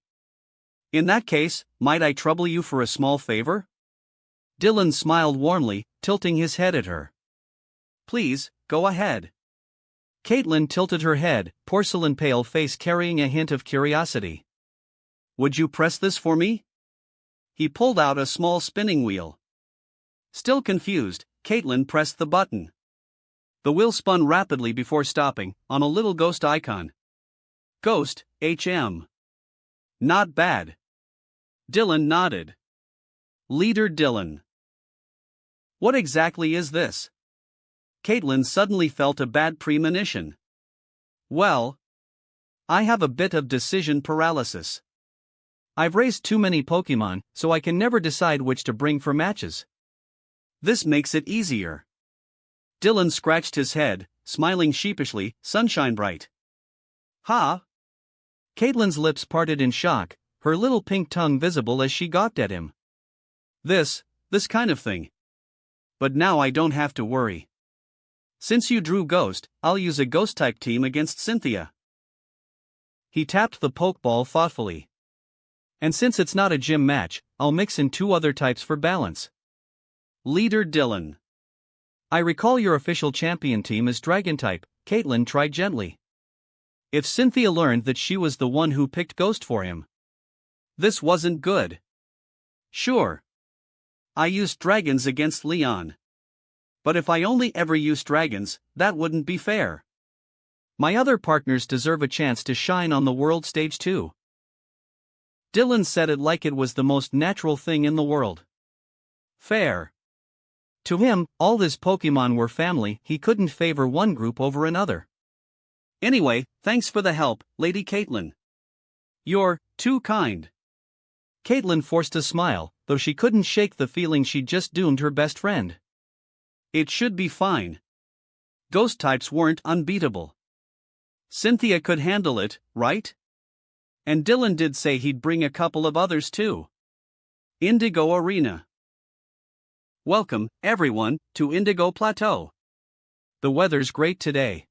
In that case, might I trouble you for a small favor? Dylan smiled warmly, tilting his head at her. Please, go ahead. Caitlin tilted her head, porcelain pale face carrying a hint of curiosity. Would you press this for me? He pulled out a small spinning wheel. Still confused, Caitlin pressed the button. The wheel spun rapidly before stopping, on a little ghost icon. Ghost, HM. Not bad. Dylan nodded. Leader Dylan. What exactly is this? Caitlin suddenly felt a bad premonition. Well, I have a bit of decision paralysis. I've raised too many Pokemon, so I can never decide which to bring for matches. This makes it easier. Dylan scratched his head, smiling sheepishly, sunshine bright. Ha! Caitlin's lips parted in shock, her little pink tongue visible as she gawked at him. This kind of thing. But now I don't have to worry. Since you drew Ghost, I'll use a Ghost-type team against Cynthia. He tapped the Pokeball thoughtfully. And since it's not a gym match, I'll mix in 2 other types for balance. Leader Dylan. I recall your official champion team is Dragon-type, Caitlin tried gently. If Cynthia learned that she was the one who picked Ghost for him. This wasn't good. Sure. I used dragons against Leon. But if I only ever used dragons, that wouldn't be fair. My other partners deserve a chance to shine on the world stage too. Dylan said it like it was the most natural thing in the world. Fair. To him, all his Pokemon were family, he couldn't favor one group over another. Anyway, thanks for the help, Lady Caitlin. You're too kind. Caitlin forced a smile, though she couldn't shake the feeling she'd just doomed her best friend. It should be fine. Ghost types weren't unbeatable. Cynthia could handle it, right? And Dylan did say he'd bring a couple of others too. Indigo Arena. Welcome, everyone, to Indigo Plateau. The weather's great today.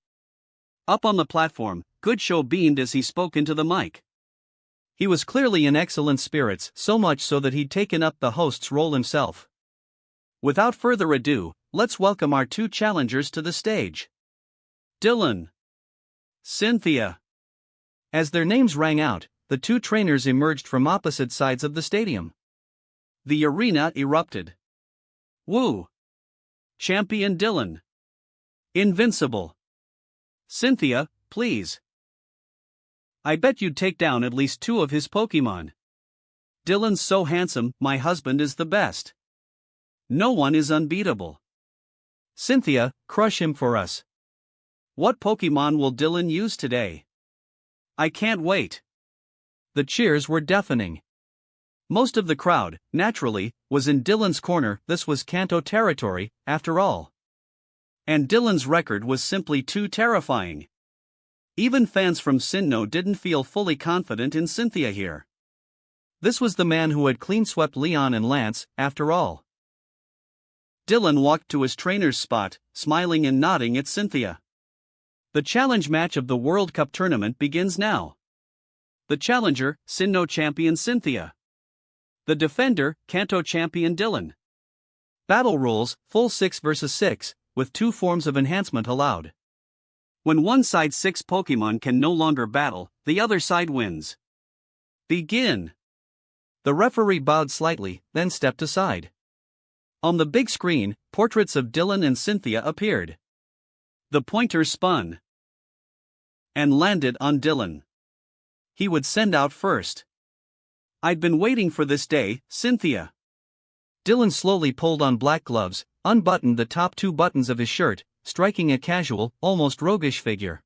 Up on the platform, Goodshow beamed as he spoke into the mic. He was clearly in excellent spirits, so much so that he'd taken up the host's role himself. Without further ado, let's welcome our 2 challengers to the stage. Dylan. Cynthia. As their names rang out, the 2 trainers emerged from opposite sides of the stadium. The arena erupted. Woo! Champion Dylan. Invincible. Cynthia, please. I bet you'd take down at least 2 of his Pokemon. Dylan's so handsome, my husband is the best. No one is unbeatable. Cynthia, crush him for us. What Pokemon will Dylan use today? I can't wait. The cheers were deafening. Most of the crowd, naturally, was in Dylan's corner. This was Kanto territory, after all. And Dylan's record was simply too terrifying. Even fans from Sinnoh didn't feel fully confident in Cynthia here. This was the man who had clean-swept Leon and Lance, after all. Dylan walked to his trainer's spot, smiling and nodding at Cynthia. The challenge match of the World Cup tournament begins now. The challenger, Sinnoh champion Cynthia. The defender, Kanto champion Dylan. Battle rules, full 6 vs 6, with 2 forms of enhancement allowed. When one side's 6 Pokemon can no longer battle, the other side wins. Begin. The referee bowed slightly, then stepped aside. On the big screen, portraits of Dylan and Cynthia appeared. The pointer spun and landed on Dylan. He would send out first. I'd been waiting for this day, Cynthia. Dylan slowly pulled on black gloves, unbuttoned the top 2 buttons of his shirt, striking a casual, almost roguish figure.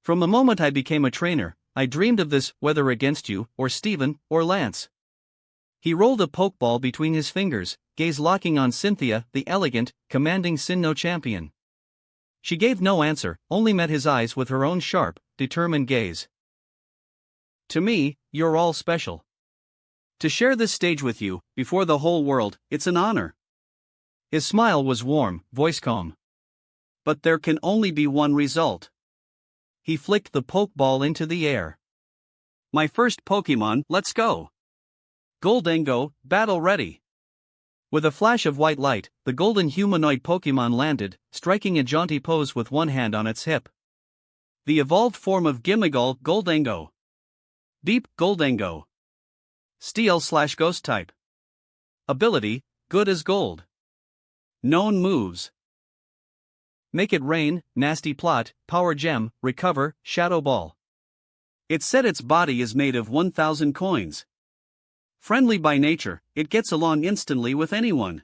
From the moment I became a trainer, I dreamed of this, whether against you, or Steven, or Lance. He rolled a Pokeball between his fingers, gaze locking on Cynthia, the elegant, commanding Sinnoh champion. She gave no answer, only met his eyes with her own sharp, determined gaze. To me, you're all special. To share this stage with you, before the whole world, it's an honor. His smile was warm, voice calm. But there can only be one result. He flicked the Pokeball into the air. My first Pokemon, let's go. Goldengo, battle ready. With a flash of white light, the golden humanoid Pokemon landed, striking a jaunty pose with one hand on its hip. The evolved form of Gimmighoul, Goldengo. Deep, Goldengo. Steel/Ghost type. Ability, good as gold. Known moves. Make it rain, nasty plot, power gem, recover, shadow ball. It said its body is made of 1,000 coins. Friendly by nature, it gets along instantly with anyone.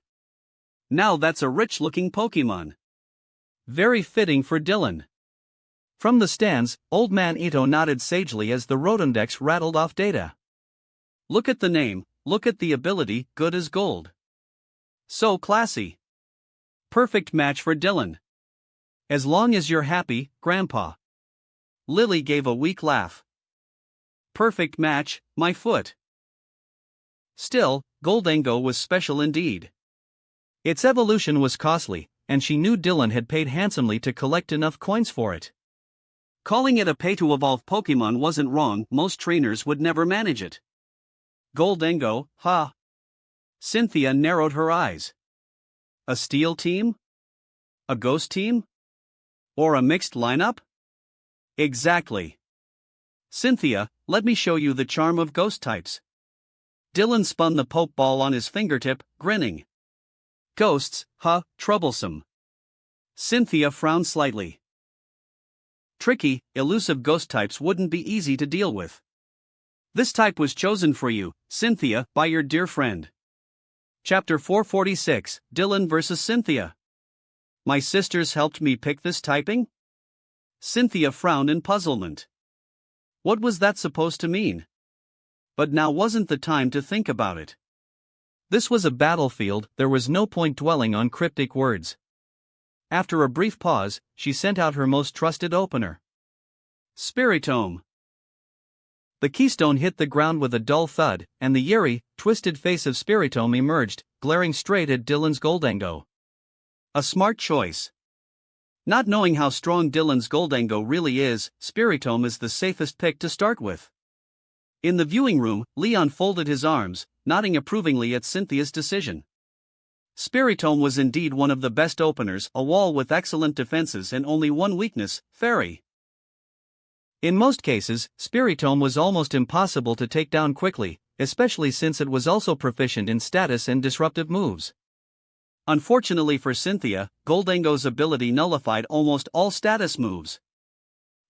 Now that's a rich-looking Pokemon. Very fitting for Dylan. From the stands, Old Man Ito nodded sagely as the Rotomdex rattled off data. Look at the name, look at the ability, good as gold. So classy. Perfect match for Dylan. As long as you're happy, Grandpa. Lily gave a weak laugh. Perfect match, my foot. Still, Goldango was special indeed. Its evolution was costly, and she knew Dylan had paid handsomely to collect enough coins for it. Calling it a pay-to-evolve Pokemon wasn't wrong, most trainers would never manage it. Goldango, ha! Cynthia narrowed her eyes. A steel team? A ghost team? Or a mixed lineup? Exactly. Cynthia, let me show you the charm of ghost types. Dylan spun the Pokeball on his fingertip, grinning. Ghosts, huh, troublesome. Cynthia frowned slightly. Tricky, elusive ghost types wouldn't be easy to deal with. This type was chosen for you, Cynthia, by your dear friend. Chapter 446, Dylan vs. Cynthia. My sisters helped me pick this typing? Cynthia frowned in puzzlement. What was that supposed to mean? But now wasn't the time to think about it. This was a battlefield, there was no point dwelling on cryptic words. After a brief pause, she sent out her most trusted opener. Spiritome. The keystone hit the ground with a dull thud, and the eerie, twisted face of Spiritome emerged, glaring straight at Dylan's Goldango. A smart choice. Not knowing how strong Dylan's Goldango really is, Spiritome is the safest pick to start with. In the viewing room, Leon folded his arms, nodding approvingly at Cynthia's decision. Spiritome was indeed one of the best openers, a wall with excellent defenses and only one weakness, Fairy. In most cases, Spiritome was almost impossible to take down quickly, especially since it was also proficient in status and disruptive moves. Unfortunately for Cynthia, Goldango's ability nullified almost all status moves.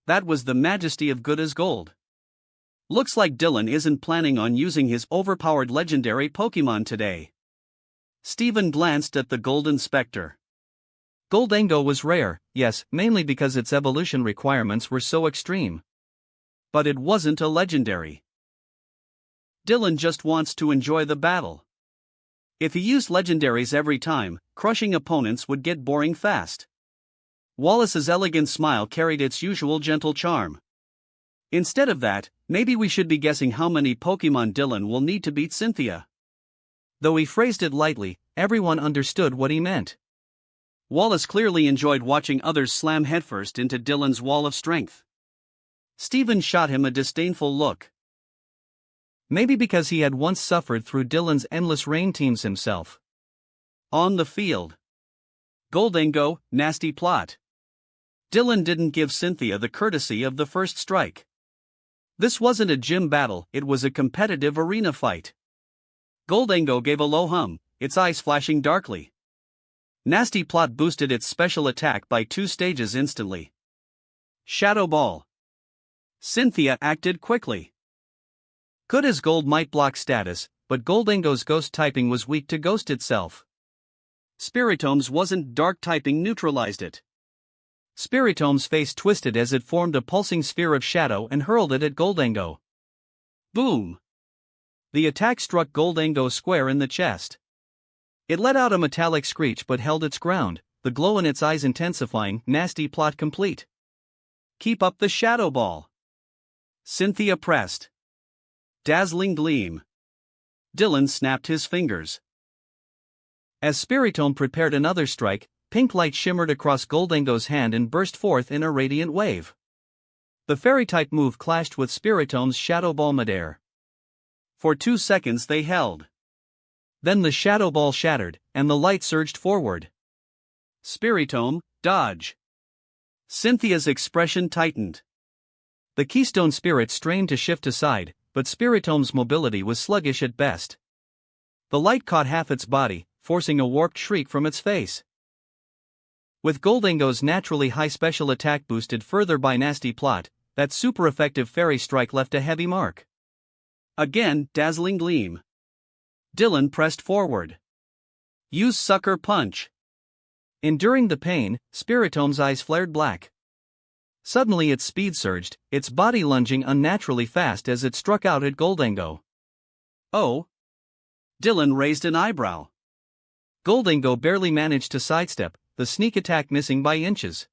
That was the majesty of good as gold. Looks like Dylan isn't planning on using his overpowered legendary Pokemon today. Steven glanced at the Golden Spectre. Goldango was rare, yes, mainly because its evolution requirements were so extreme. But it wasn't a legendary. Dylan just wants to enjoy the battle. If he used legendaries every time, crushing opponents would get boring fast. Wallace's elegant smile carried its usual gentle charm. Instead of that, maybe we should be guessing how many Pokemon Dylan will need to beat Cynthia. Though he phrased it lightly, everyone understood what he meant. Wallace clearly enjoyed watching others slam headfirst into Dylan's wall of strength. Steven shot him a disdainful look. Maybe because he had once suffered through Dylan's endless rain teams himself. On the field. Goldango, nasty plot. Dylan didn't give Cynthia the courtesy of the first strike. This wasn't a gym battle, it was a competitive arena fight. Goldango gave a low hum, its eyes flashing darkly. Nasty Plot boosted its special attack by 2 stages instantly. Shadow Ball. Cynthia acted quickly. Good as gold might block status, but Goldango's ghost typing was weak to ghost itself. Spiritome's wasn't, dark typing neutralized it. Spiritome's face twisted as it formed a pulsing sphere of shadow and hurled it at Goldango. Boom! The attack struck Goldango square in the chest. It let out a metallic screech but held its ground, the glow in its eyes intensifying. Nasty Plot complete. Keep up the Shadow Ball. Cynthia pressed. Dazzling gleam. Dylan snapped his fingers. As Spiritome prepared another strike, pink light shimmered across Goldango's hand and burst forth in a radiant wave. The Fairy-type move clashed with Spiritome's Shadow Ball midair. For 2 seconds they held. Then the Shadow Ball shattered, and the light surged forward. Spiritome, dodge. Cynthia's expression tightened. The Keystone Spirit strained to shift aside, but Spiritome's mobility was sluggish at best. The light caught half its body, forcing a warped shriek from its face. With Goldango's naturally high special attack boosted further by Nasty Plot, that super effective fairy strike left a heavy mark. Again, Dazzling Gleam. Dylan pressed forward. Use Sucker Punch. Enduring the pain, Spiritome's eyes flared black. Suddenly its speed surged, its body lunging unnaturally fast as it struck out at Goldango. Oh! Dylan raised an eyebrow. Goldango barely managed to sidestep, the sneak attack missing by inches.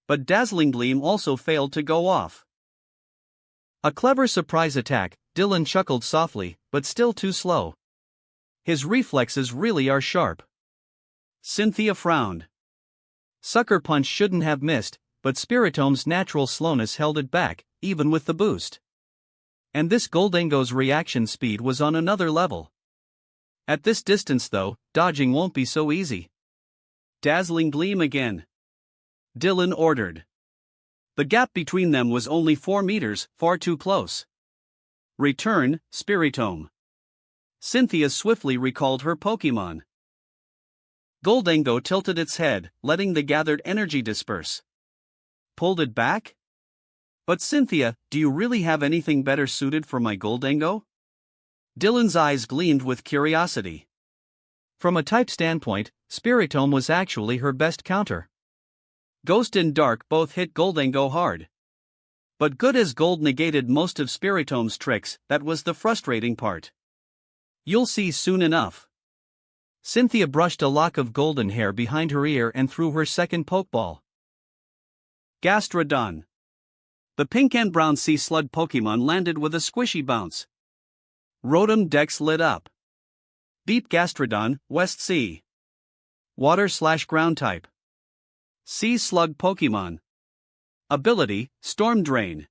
But Dazzling Gleam also failed to go off. A clever surprise attack, Dylan chuckled softly, but still too slow. His reflexes really are sharp. Cynthia frowned. Sucker Punch shouldn't have missed, but Spiritome's natural slowness held it back, even with the boost. And this Goldango's reaction speed was on another level. At this distance though, dodging won't be so easy. Dazzling Gleam again. Dylan ordered. The gap between them was only 4 meters, far too close. Return, Spiritome. Cynthia swiftly recalled her Pokemon. Goldango tilted its head, letting the gathered energy disperse. Pulled it back? But Cynthia, do you really have anything better suited for my Goldango? Dylan's eyes gleamed with curiosity. From a type standpoint, Spiritome was actually her best counter. Ghost and Dark both hit Goldango hard. But good as Gold negated most of Spiritome's tricks, that was the frustrating part. You'll see soon enough. Cynthia brushed a lock of golden hair behind her ear and threw her second Pokeball. Gastrodon. The pink and brown sea slug Pokemon landed with a squishy bounce. Rotom Dex lit up. Beep Gastrodon, West Sea. Water/ground type. Sea slug Pokemon. Ability, Storm Drain.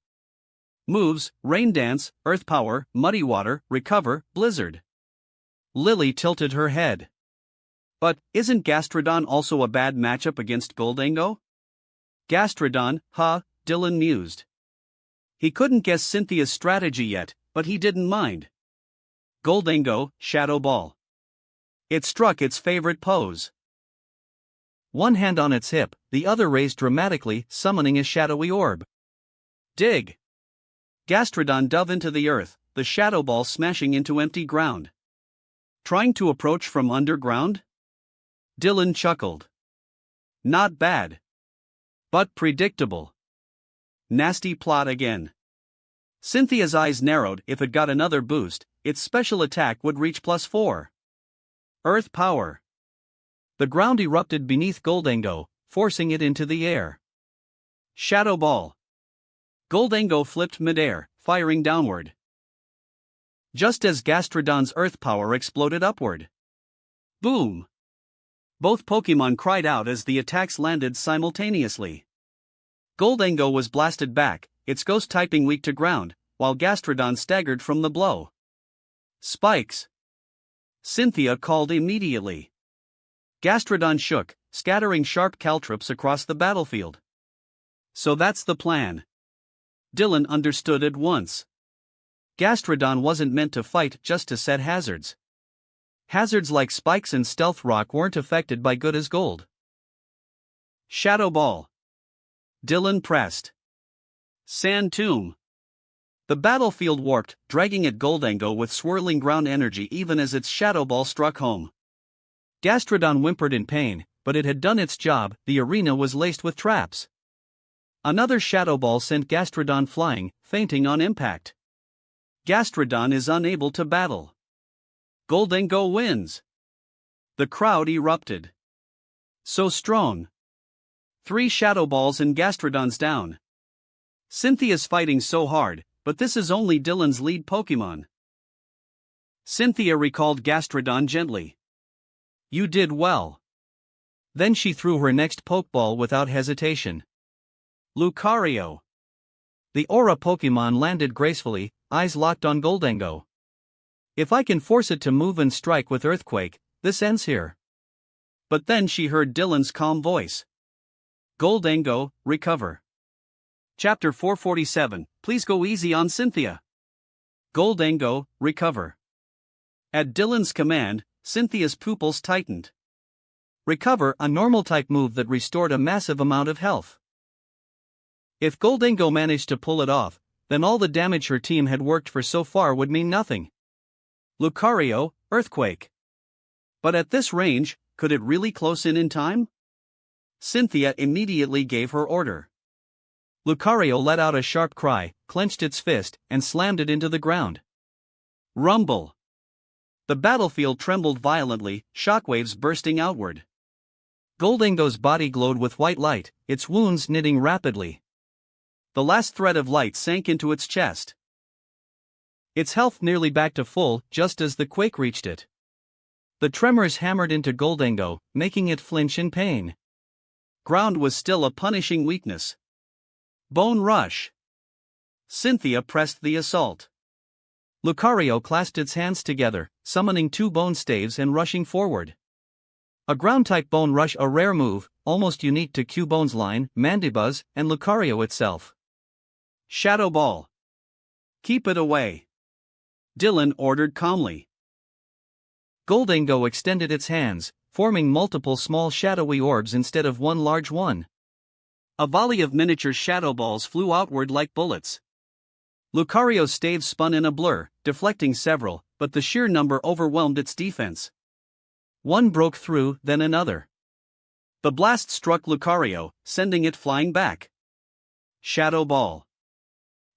Moves, Rain Dance, Earth Power, Muddy Water, Recover, Blizzard. Lily tilted her head. But, isn't Gastrodon also a bad matchup against Goldango? Gastrodon, huh, Dylan mused. He couldn't guess Cynthia's strategy yet, but he didn't mind. Goldango, Shadow Ball. It struck its favorite pose. One hand on its hip, the other raised dramatically, summoning a shadowy orb. Dig! Gastrodon dove into the earth, the Shadow Ball smashing into empty ground. Trying to approach from underground? Dylan chuckled. Not bad. But predictable. Nasty Plot again. Cynthia's eyes narrowed. If it got another boost, its special attack would reach +4. Earth Power. The ground erupted beneath Goldango, forcing it into the air. Shadow Ball. Goldango flipped midair, firing downward. Just as Gastrodon's Earth Power exploded upward. Boom! Both Pokemon cried out as the attacks landed simultaneously. Goldango was blasted back, its ghost typing weak to ground, while Gastrodon staggered from the blow. Spikes! Cynthia called immediately. Gastrodon shook, scattering sharp caltrops across the battlefield. So that's the plan. Dylan understood at once. Gastrodon wasn't meant to fight just to set hazards. Hazards like spikes and stealth rock weren't affected by good as gold. Shadow Ball. Dylan pressed. Sand Tomb. The battlefield warped, dragging at Goldango with swirling ground energy even as its Shadow Ball struck home. Gastrodon whimpered in pain, but it had done its job. The arena was laced with traps. Another Shadow Ball sent Gastrodon flying, fainting on impact. Gastrodon is unable to battle. Goldango wins. The crowd erupted. So strong. 3 Shadow Balls and Gastrodon's down. Cynthia's fighting so hard, but this is only Dylan's lead Pokemon. Cynthia recalled Gastrodon gently. You did well. Then she threw her next Pokeball without hesitation. Lucario. The Aura Pokemon landed gracefully, eyes locked on Goldango. If I can force it to move and strike with Earthquake, this ends here. But then she heard Dylan's calm voice. Goldango, recover. Chapter 447, please go easy on Cynthia. Goldango, recover. At Dylan's command, Cynthia's pupils tightened. Recover, a normal type move that restored a massive amount of health. If Goldango managed to pull it off, then all the damage her team had worked for so far would mean nothing. Lucario, Earthquake. But at this range, could it really close in time? Cynthia immediately gave her order. Lucario let out a sharp cry, clenched its fist, and slammed it into the ground. Rumble. The battlefield trembled violently, shockwaves bursting outward. Goldango's body glowed with white light, its wounds knitting rapidly. The last thread of light sank into its chest. Its health nearly back to full, just as the quake reached it. The tremors hammered into Goldango, making it flinch in pain. Ground was still a punishing weakness. Bone Rush. Cynthia pressed the assault. Lucario clasped its hands together, summoning 2 bone staves and rushing forward. A ground-type Bone Rush, a rare move, almost unique to Cubone's line, Mandibuzz, and Lucario itself. Shadow Ball. Keep it away. Dylan ordered calmly. Goldango extended its hands, forming multiple small shadowy orbs instead of one large one. A volley of miniature shadow balls flew outward like bullets. Lucario's staves spun in a blur, deflecting several, but the sheer number overwhelmed its defense. One broke through, then another. The blast struck Lucario, sending it flying back. Shadow Ball.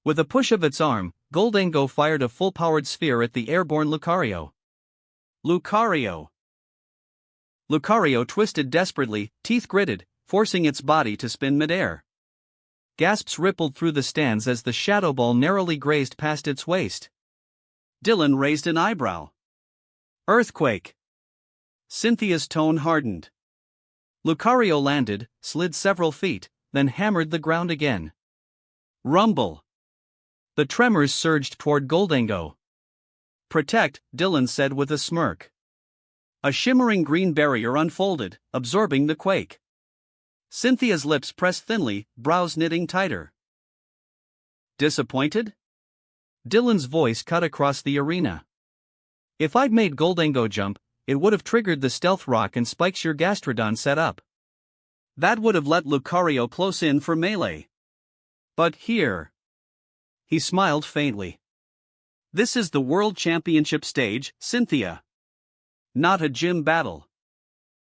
With a push of its arm, Goldango fired a full-powered sphere at the airborne Lucario. Lucario. Lucario twisted desperately, teeth gritted, forcing its body to spin midair. Gasps rippled through the stands as the shadow ball narrowly grazed past its waist. Dylan raised an eyebrow. Earthquake. Cynthia's tone hardened. Lucario landed, slid several feet, then hammered the ground again. Rumble. The tremors surged toward Goldango. Protect, Dylan said with a smirk. A shimmering green barrier unfolded, absorbing the quake. Cynthia's lips pressed thinly, brows knitting tighter. Disappointed? Dylan's voice cut across the arena. If I'd made Goldango jump, it would have triggered the stealth rock and spikes your Gastrodon set up. That would have let Lucario close in for melee. But here. He smiled faintly. This is the World Championship stage, Cynthia. Not a gym battle.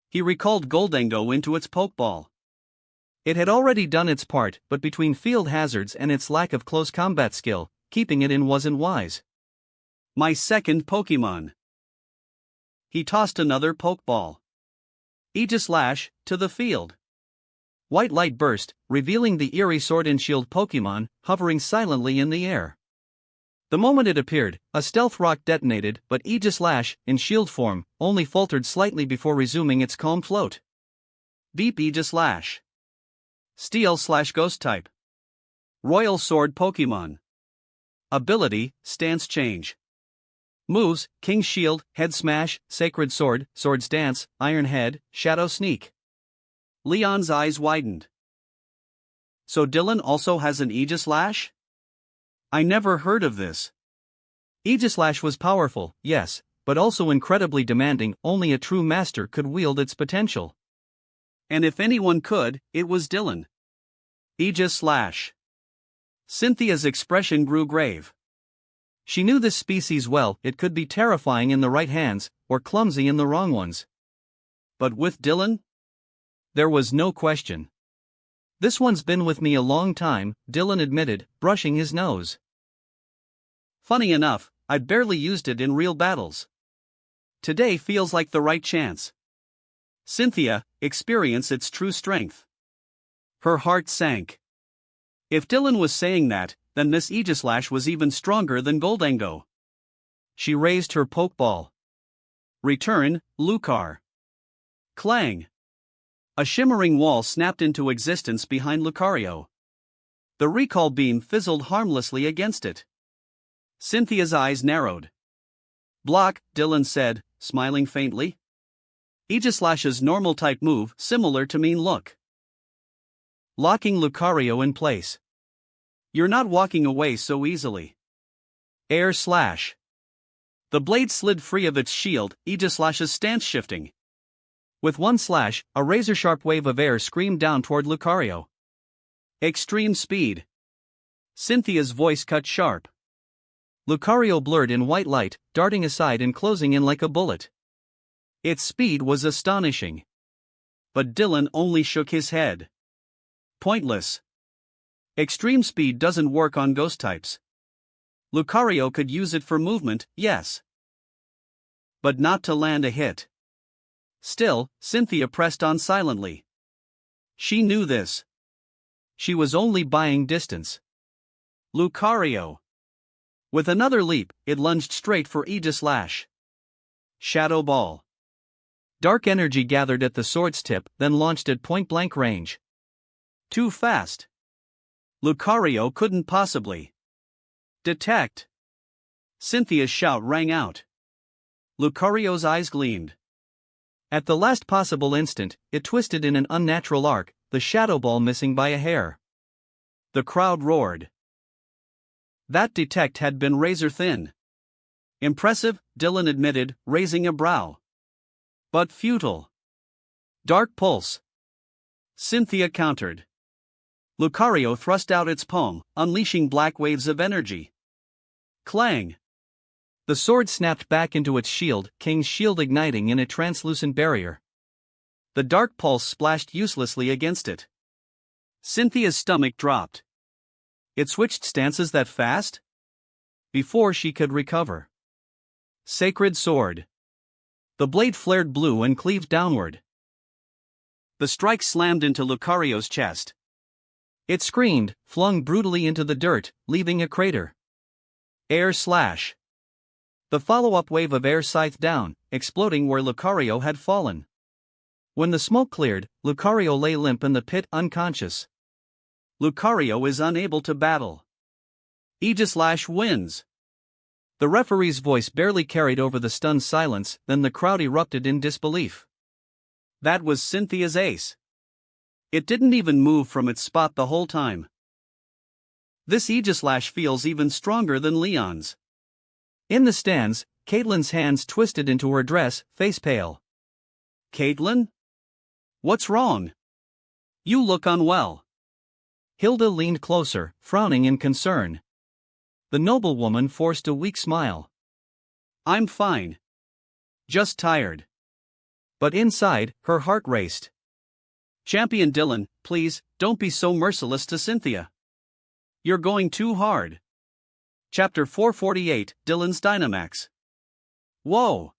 He recalled Goldango into its Pokeball. It had already done its part, but between field hazards and its lack of close combat skill, keeping it in wasn't wise. My second Pokemon. He tossed another Pokeball. Aegislash, to the field. White light burst, revealing the eerie Sword and Shield Pokemon, hovering silently in the air. The moment it appeared, a stealth rock detonated, but Aegislash, in shield form, only faltered slightly before resuming its calm float. Deep Aegislash. Steel/Ghost type. Royal Sword Pokemon. Ability, Stance Change. Moves, King Shield, Head Smash, Sacred Sword, Swords Dance, Iron Head, Shadow Sneak. Leon's eyes widened. So Dylan also has an Aegislash? I never heard of this. Aegislash was powerful, yes, but also incredibly demanding. Only a true master could wield its potential. And if anyone could, it was Dylan. Aegislash. Cynthia's expression grew grave. She knew this species well. It could be terrifying in the right hands, or clumsy in the wrong ones. But with Dylan? There was no question. This one's been with me a long time, Dylan admitted, brushing his nose. Funny enough, I'd barely used it in real battles. Today feels like the right chance. Cynthia, experience its true strength. Her heart sank. If Dylan was saying that, then this Aegislash was even stronger than Goldango. She raised her Pokeball. Return, Lucar. Clang. A shimmering wall snapped into existence behind Lucario. The recall beam fizzled harmlessly against it. Cynthia's eyes narrowed. Block, Dylan said, smiling faintly. Aegislash's normal type move, similar to Mean Look. Locking Lucario in place. You're not walking away so easily. Air Slash. The blade slid free of its shield, Aegislash's stance shifting. With one slash, a razor-sharp wave of air screamed down toward Lucario. Extreme speed. Cynthia's voice cut sharp. Lucario blurred in white light, darting aside and closing in like a bullet. Its speed was astonishing. But Dylan only shook his head. Pointless. Extreme speed doesn't work on ghost types. Lucario could use it for movement, yes. But not to land a hit. Still, Cynthia pressed on silently. She knew this. She was only buying distance. Lucario. With another leap, it lunged straight for Aegislash. Shadow Ball. Dark energy gathered at the sword's tip, then launched at point-blank range. Too fast. Lucario couldn't possibly detect. Cynthia's shout rang out. Lucario's eyes gleamed. At the last possible instant, it twisted in an unnatural arc, the shadow ball missing by a hair. The crowd roared. That detect had been razor thin. Impressive, Dylan admitted, raising a brow. But futile. Dark Pulse. Cynthia countered. Lucario thrust out its palm, unleashing black waves of energy. Clang. The sword snapped back into its shield, King's shield igniting in a translucent barrier. The dark pulse splashed uselessly against it. Cynthia's stomach dropped. It switched stances that fast? Before she could recover. Sacred Sword. The blade flared blue and cleaved downward. The strike slammed into Lucario's chest. It screamed, flung brutally into the dirt, leaving a crater. Air slash. The follow-up wave of air scythed down, exploding where Lucario had fallen. When the smoke cleared, Lucario lay limp in the pit, unconscious. Lucario is unable to battle. Aegislash wins. The referee's voice barely carried over the stunned silence, then the crowd erupted in disbelief. That was Cynthia's ace. It didn't even move from its spot the whole time. This Aegislash feels even stronger than Leon's. In the stands, Caitlin's hands twisted into her dress, face pale. Caitlin? What's wrong? You look unwell. Hilda leaned closer, frowning in concern. The noblewoman forced a weak smile. I'm fine. Just tired. But inside, her heart raced. Champion Dylan, please, don't be so merciless to Cynthia. You're going too hard. Chapter 448, Dylan's Dynamax. Whoa!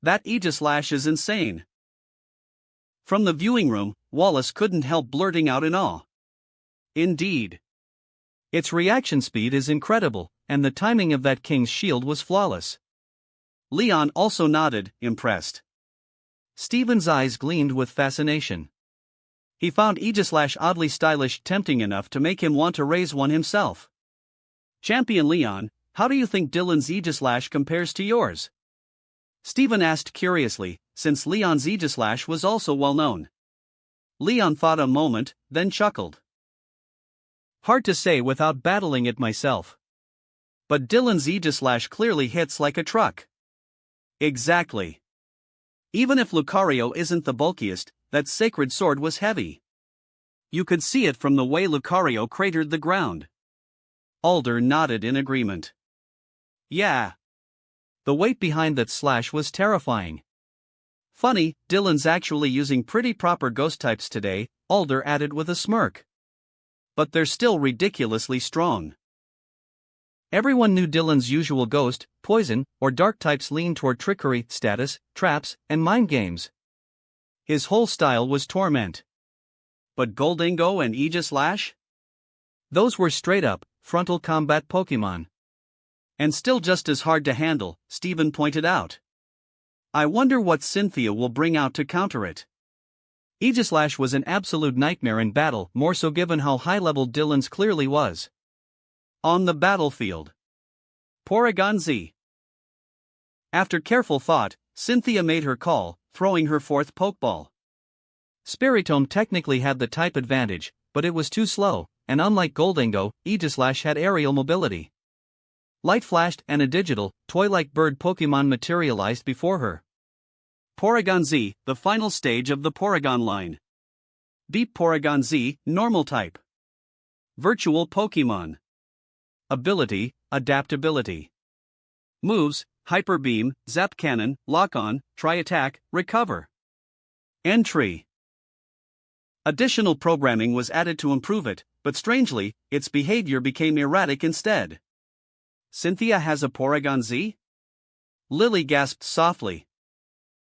That Aegislash is insane. From the viewing room, Wallace couldn't help blurting out in awe. Indeed. Its reaction speed is incredible, and the timing of that King's shield was flawless. Leon also nodded, impressed. Steven's eyes gleamed with fascination. He found Aegislash oddly stylish, tempting enough to make him want to raise one himself. Champion Leon, how do you think Dylan's Aegislash compares to yours? Steven asked curiously, since Leon's Aegislash was also well known. Leon thought a moment, then chuckled. Hard to say without battling it myself. But Dylan's Aegislash clearly hits like a truck. Exactly. Even if Lucario isn't the bulkiest, that sacred sword was heavy. You could see it from the way Lucario cratered the ground. Alder nodded in agreement. Yeah. The weight behind that slash was terrifying. Funny, Dylan's actually using pretty proper ghost types today, Alder added with a smirk. But they're still ridiculously strong. Everyone knew Dylan's usual ghost, poison, or dark types leaned toward trickery, status, traps, and mind games. His whole style was torment. But Goldingo and Aegislash? Those were straight-up, frontal combat Pokemon. And still just as hard to handle, Steven pointed out. I wonder what Cynthia will bring out to counter it. Aegislash was an absolute nightmare in battle, more so given how high-level Dylan's clearly was. On the battlefield. Porygon Z. After careful thought, Cynthia made her call, throwing her fourth Pokeball. Spiritomb technically had the type advantage, but it was too slow, and unlike Goldingo, Aegislash had aerial mobility. Light flashed and a digital, toy-like bird Pokemon materialized before her. Porygon Z, the final stage of the Porygon line. Deep Porygon Z, normal type. Virtual Pokemon. Ability, adaptability. Moves, Hyper Beam, Zap Cannon, Lock On, Try Attack, Recover. Entry. Additional programming was added to improve it, but strangely, its behavior became erratic instead. Cynthia has a Porygon Z? Lily gasped softly.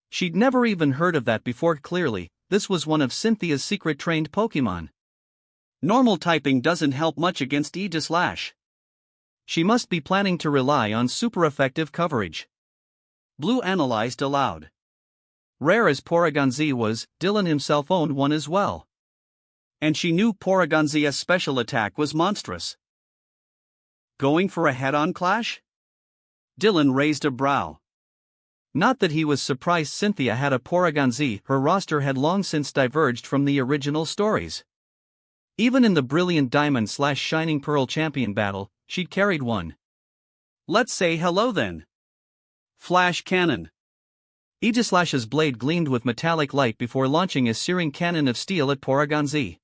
She'd never even heard of that before. Clearly, this was one of Cynthia's secret trained Pokemon. Normal typing doesn't help much against Aegislash. She must be planning to rely on super effective coverage. Blue analyzed aloud. Rare as Porygon Z was, Dylan himself owned one as well. And she knew Porygon Z's special attack was monstrous. Going for a head-on clash? Dylan raised a brow. Not that he was surprised Cynthia had a Porygon Z, her roster had long since diverged from the original stories. Even in the Brilliant Diamond/Shining Pearl champion battle, she'd carried one. Let's say hello then. Flash Cannon. Aegislash's blade gleamed with metallic light before launching a searing cannon of steel at Porygon Z.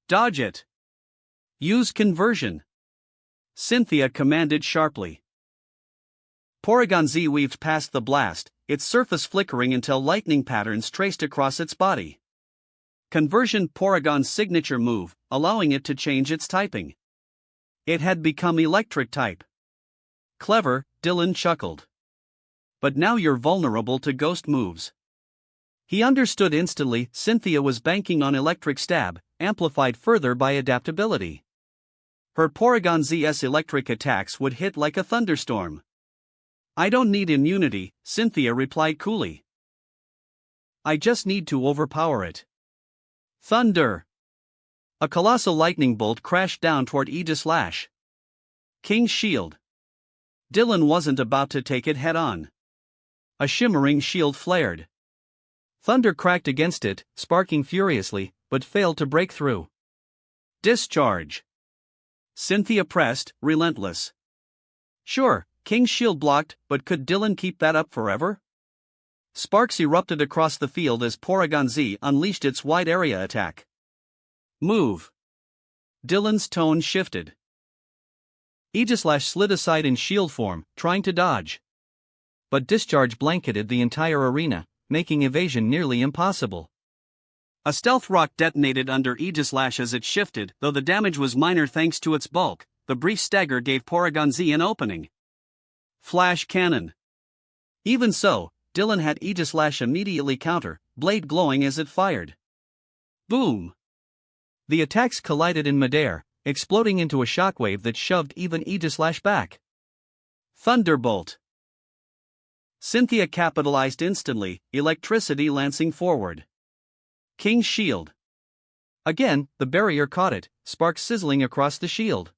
Dodge it. Use conversion. Cynthia commanded sharply. Porygon Z weaved past the blast, its surface flickering until lightning patterns traced across its body. Conversion, Porygon's signature move, allowing it to change its typing. It had become electric type. Clever, Dylan chuckled. But now you're vulnerable to ghost moves. He understood instantly. Cynthia was banking on electric stab, amplified further by adaptability. Her Porygon Z's electric attacks would hit like a thunderstorm. I don't need immunity, Cynthia replied coolly. I just need to overpower it. Thunder! A colossal lightning bolt crashed down toward Aegislash. King's Shield. Dylan wasn't about to take it head-on. A shimmering shield flared. Thunder cracked against it, sparking furiously, but failed to break through. Discharge. Cynthia pressed, relentless. Sure, King's Shield blocked, but could Dylan keep that up forever? Sparks erupted across the field as Porygon Z unleashed its wide-area attack. Move. Dylan's tone shifted. Aegislash slid aside in shield form, trying to dodge. But discharge blanketed the entire arena, making evasion nearly impossible. A stealth rock detonated under Aegislash as it shifted, though the damage was minor thanks to its bulk. The brief stagger gave Porygon Z an opening. Flash Cannon. Even so, Dylan had Aegislash immediately counter, blade glowing as it fired. Boom! The attacks collided in midair, exploding into a shockwave that shoved even Aegislash back. Thunderbolt. Cynthia capitalized instantly, electricity lancing forward. King's Shield. Again, the barrier caught it, sparks sizzling across the shield.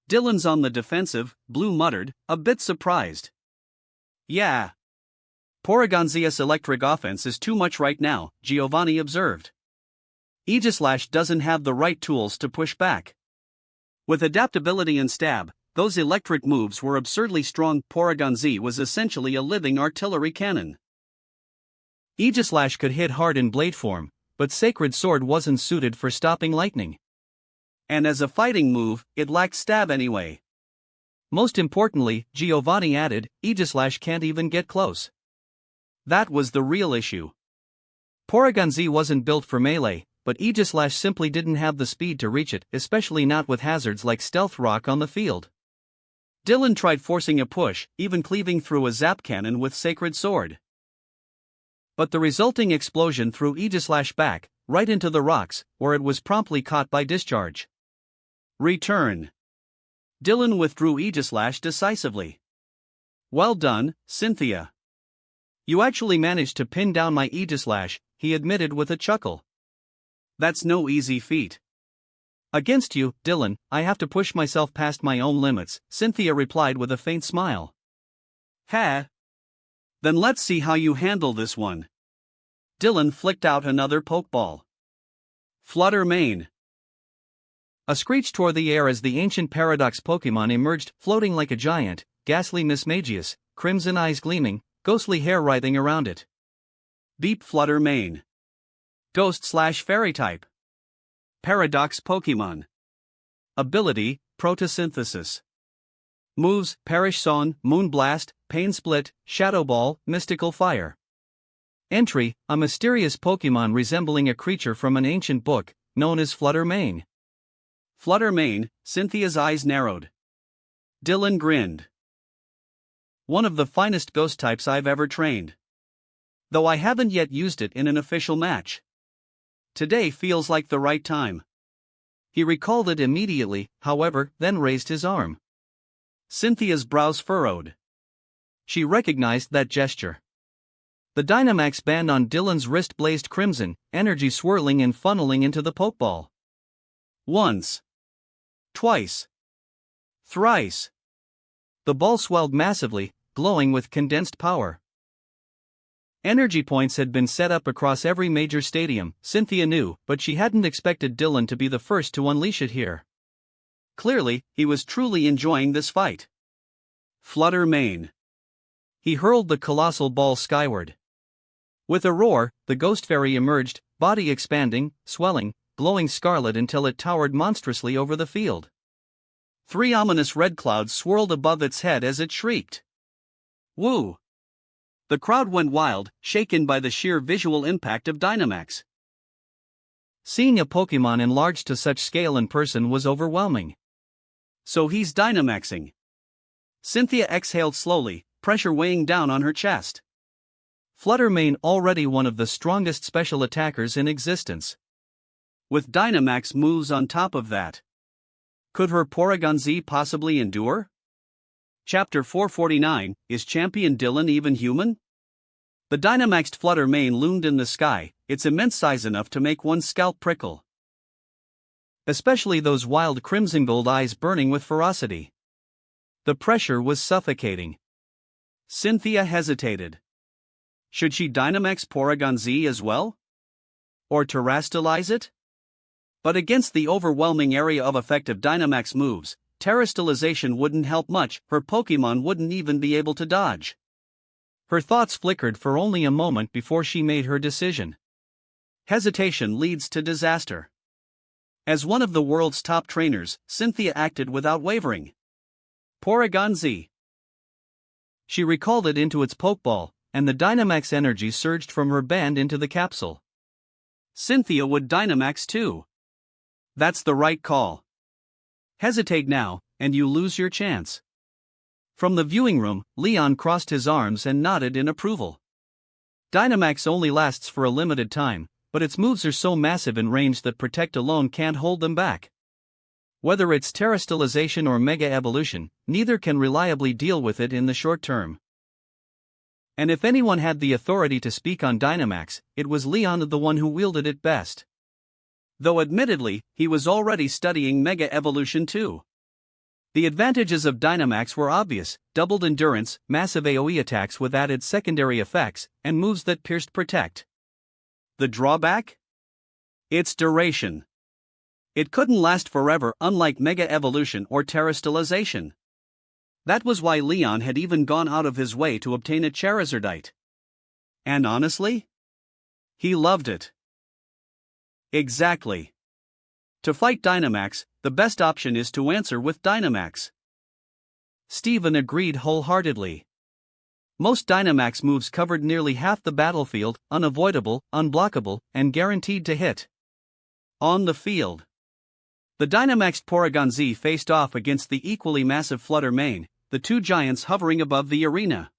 Dylan's on the defensive, Blue muttered, a bit surprised. Yeah. Porygon Z's electric offense is too much right now, Giovanni observed. Aegislash doesn't have the right tools to push back. With adaptability and stab, those electric moves were absurdly strong. Porygon Z was essentially a living artillery cannon. Aegislash could hit hard in blade form, but Sacred Sword wasn't suited for stopping lightning. And as a fighting move, it lacked stab anyway. Most importantly, Giovanni added, Aegislash can't even get close. That was the real issue. Porygon Z wasn't built for melee, but Aegislash simply didn't have the speed to reach it, especially not with hazards like Stealth Rock on the field. Dylan tried forcing a push, even cleaving through a Zap Cannon with Sacred Sword. But the resulting explosion threw Aegislash back, right into the rocks, where it was promptly caught by discharge. Return. Dylan withdrew Aegislash decisively. Well done, Cynthia. You actually managed to pin down my Aegislash, he admitted with a chuckle. That's no easy feat. Against you, Dylan, I have to push myself past my own limits, Cynthia replied with a faint smile. Ha! Then let's see how you handle this one. Dylan flicked out another pokeball. Flutter Mane. A screech tore the air as the ancient Paradox Pokemon emerged, floating like a giant, ghastly Mismagius, crimson eyes gleaming, ghostly hair writhing around it. Beep Flutter Mane. Ghost/Fairy type. Paradox Pokemon. Ability, Photosynthesis. Moves, Perish Song, Moonblast, Pain Split, Shadow Ball, Mystical Fire. Entry, a mysterious Pokemon resembling a creature from an ancient book, known as Flutter Mane. Flutter Mane, Cynthia's eyes narrowed. Dylan grinned. One of the finest ghost types I've ever trained. Though I haven't yet used it in an official match. Today feels like the right time. He recalled it immediately, however, then raised his arm. Cynthia's brows furrowed. She recognized that gesture. The Dynamax band on Dylan's wrist blazed crimson, energy swirling and funneling into the Pokeball. Once. Twice. Thrice. The ball swelled massively, glowing with condensed power. Energy points had been set up across every major stadium, Cynthia knew, but she hadn't expected Dylan to be the first to unleash it here. Clearly, he was truly enjoying this fight. Flutter Mane. He hurled the colossal ball skyward. With a roar, the ghost fairy emerged, body expanding, swelling, glowing scarlet until it towered monstrously over the field. 3 ominous red clouds swirled above its head as it shrieked. Woo! The crowd went wild, shaken by the sheer visual impact of Dynamax. Seeing a Pokemon enlarged to such scale in person was overwhelming. So he's Dynamaxing. Cynthia exhaled slowly, pressure weighing down on her chest. Flutter Mane already one of the strongest special attackers in existence. With Dynamax moves on top of that. Could her Porygon Z possibly endure? Chapter 449, Is Champion Dylan even human? The Dynamaxed Flutter Mane loomed in the sky, its immense size enough to make one's scalp prickle. Especially those wild crimson-gold eyes burning with ferocity. The pressure was suffocating. Cynthia hesitated. Should she Dynamax Porygon Z as well? Or terrastalize it? But against the overwhelming area of effective Dynamax moves, terrastalization wouldn't help much, her Pokemon wouldn't even be able to dodge. Her thoughts flickered for only a moment before she made her decision. Hesitation leads to disaster. As one of the world's top trainers, Cynthia acted without wavering. Porygon Z. She recalled it into its Pokeball, and the Dynamax energy surged from her band into the capsule. Cynthia would Dynamax too. That's the right call. Hesitate now, and you lose your chance. From the viewing room, Leon crossed his arms and nodded in approval. Dynamax only lasts for a limited time, but its moves are so massive in range that Protect alone can't hold them back. Whether it's terrastalization or mega evolution, neither can reliably deal with it in the short term. And if anyone had the authority to speak on Dynamax, it was Leon, the one who wielded it best. Though admittedly, he was already studying mega evolution too. The advantages of Dynamax were obvious: doubled endurance, massive AoE attacks with added secondary effects, and moves that pierced Protect. The drawback? Its duration. It couldn't last forever, unlike mega evolution or terrastalization. That was why Leon had even gone out of his way to obtain a Charizardite. And honestly? He loved it. Exactly. To fight Dynamax, the best option is to answer with Dynamax. Steven agreed wholeheartedly. Most Dynamax moves covered nearly half the battlefield, unavoidable, unblockable, and guaranteed to hit. On the field. The Dynamaxed Porygon Z faced off against the equally massive Flutter Mane, the two giants hovering above the arena.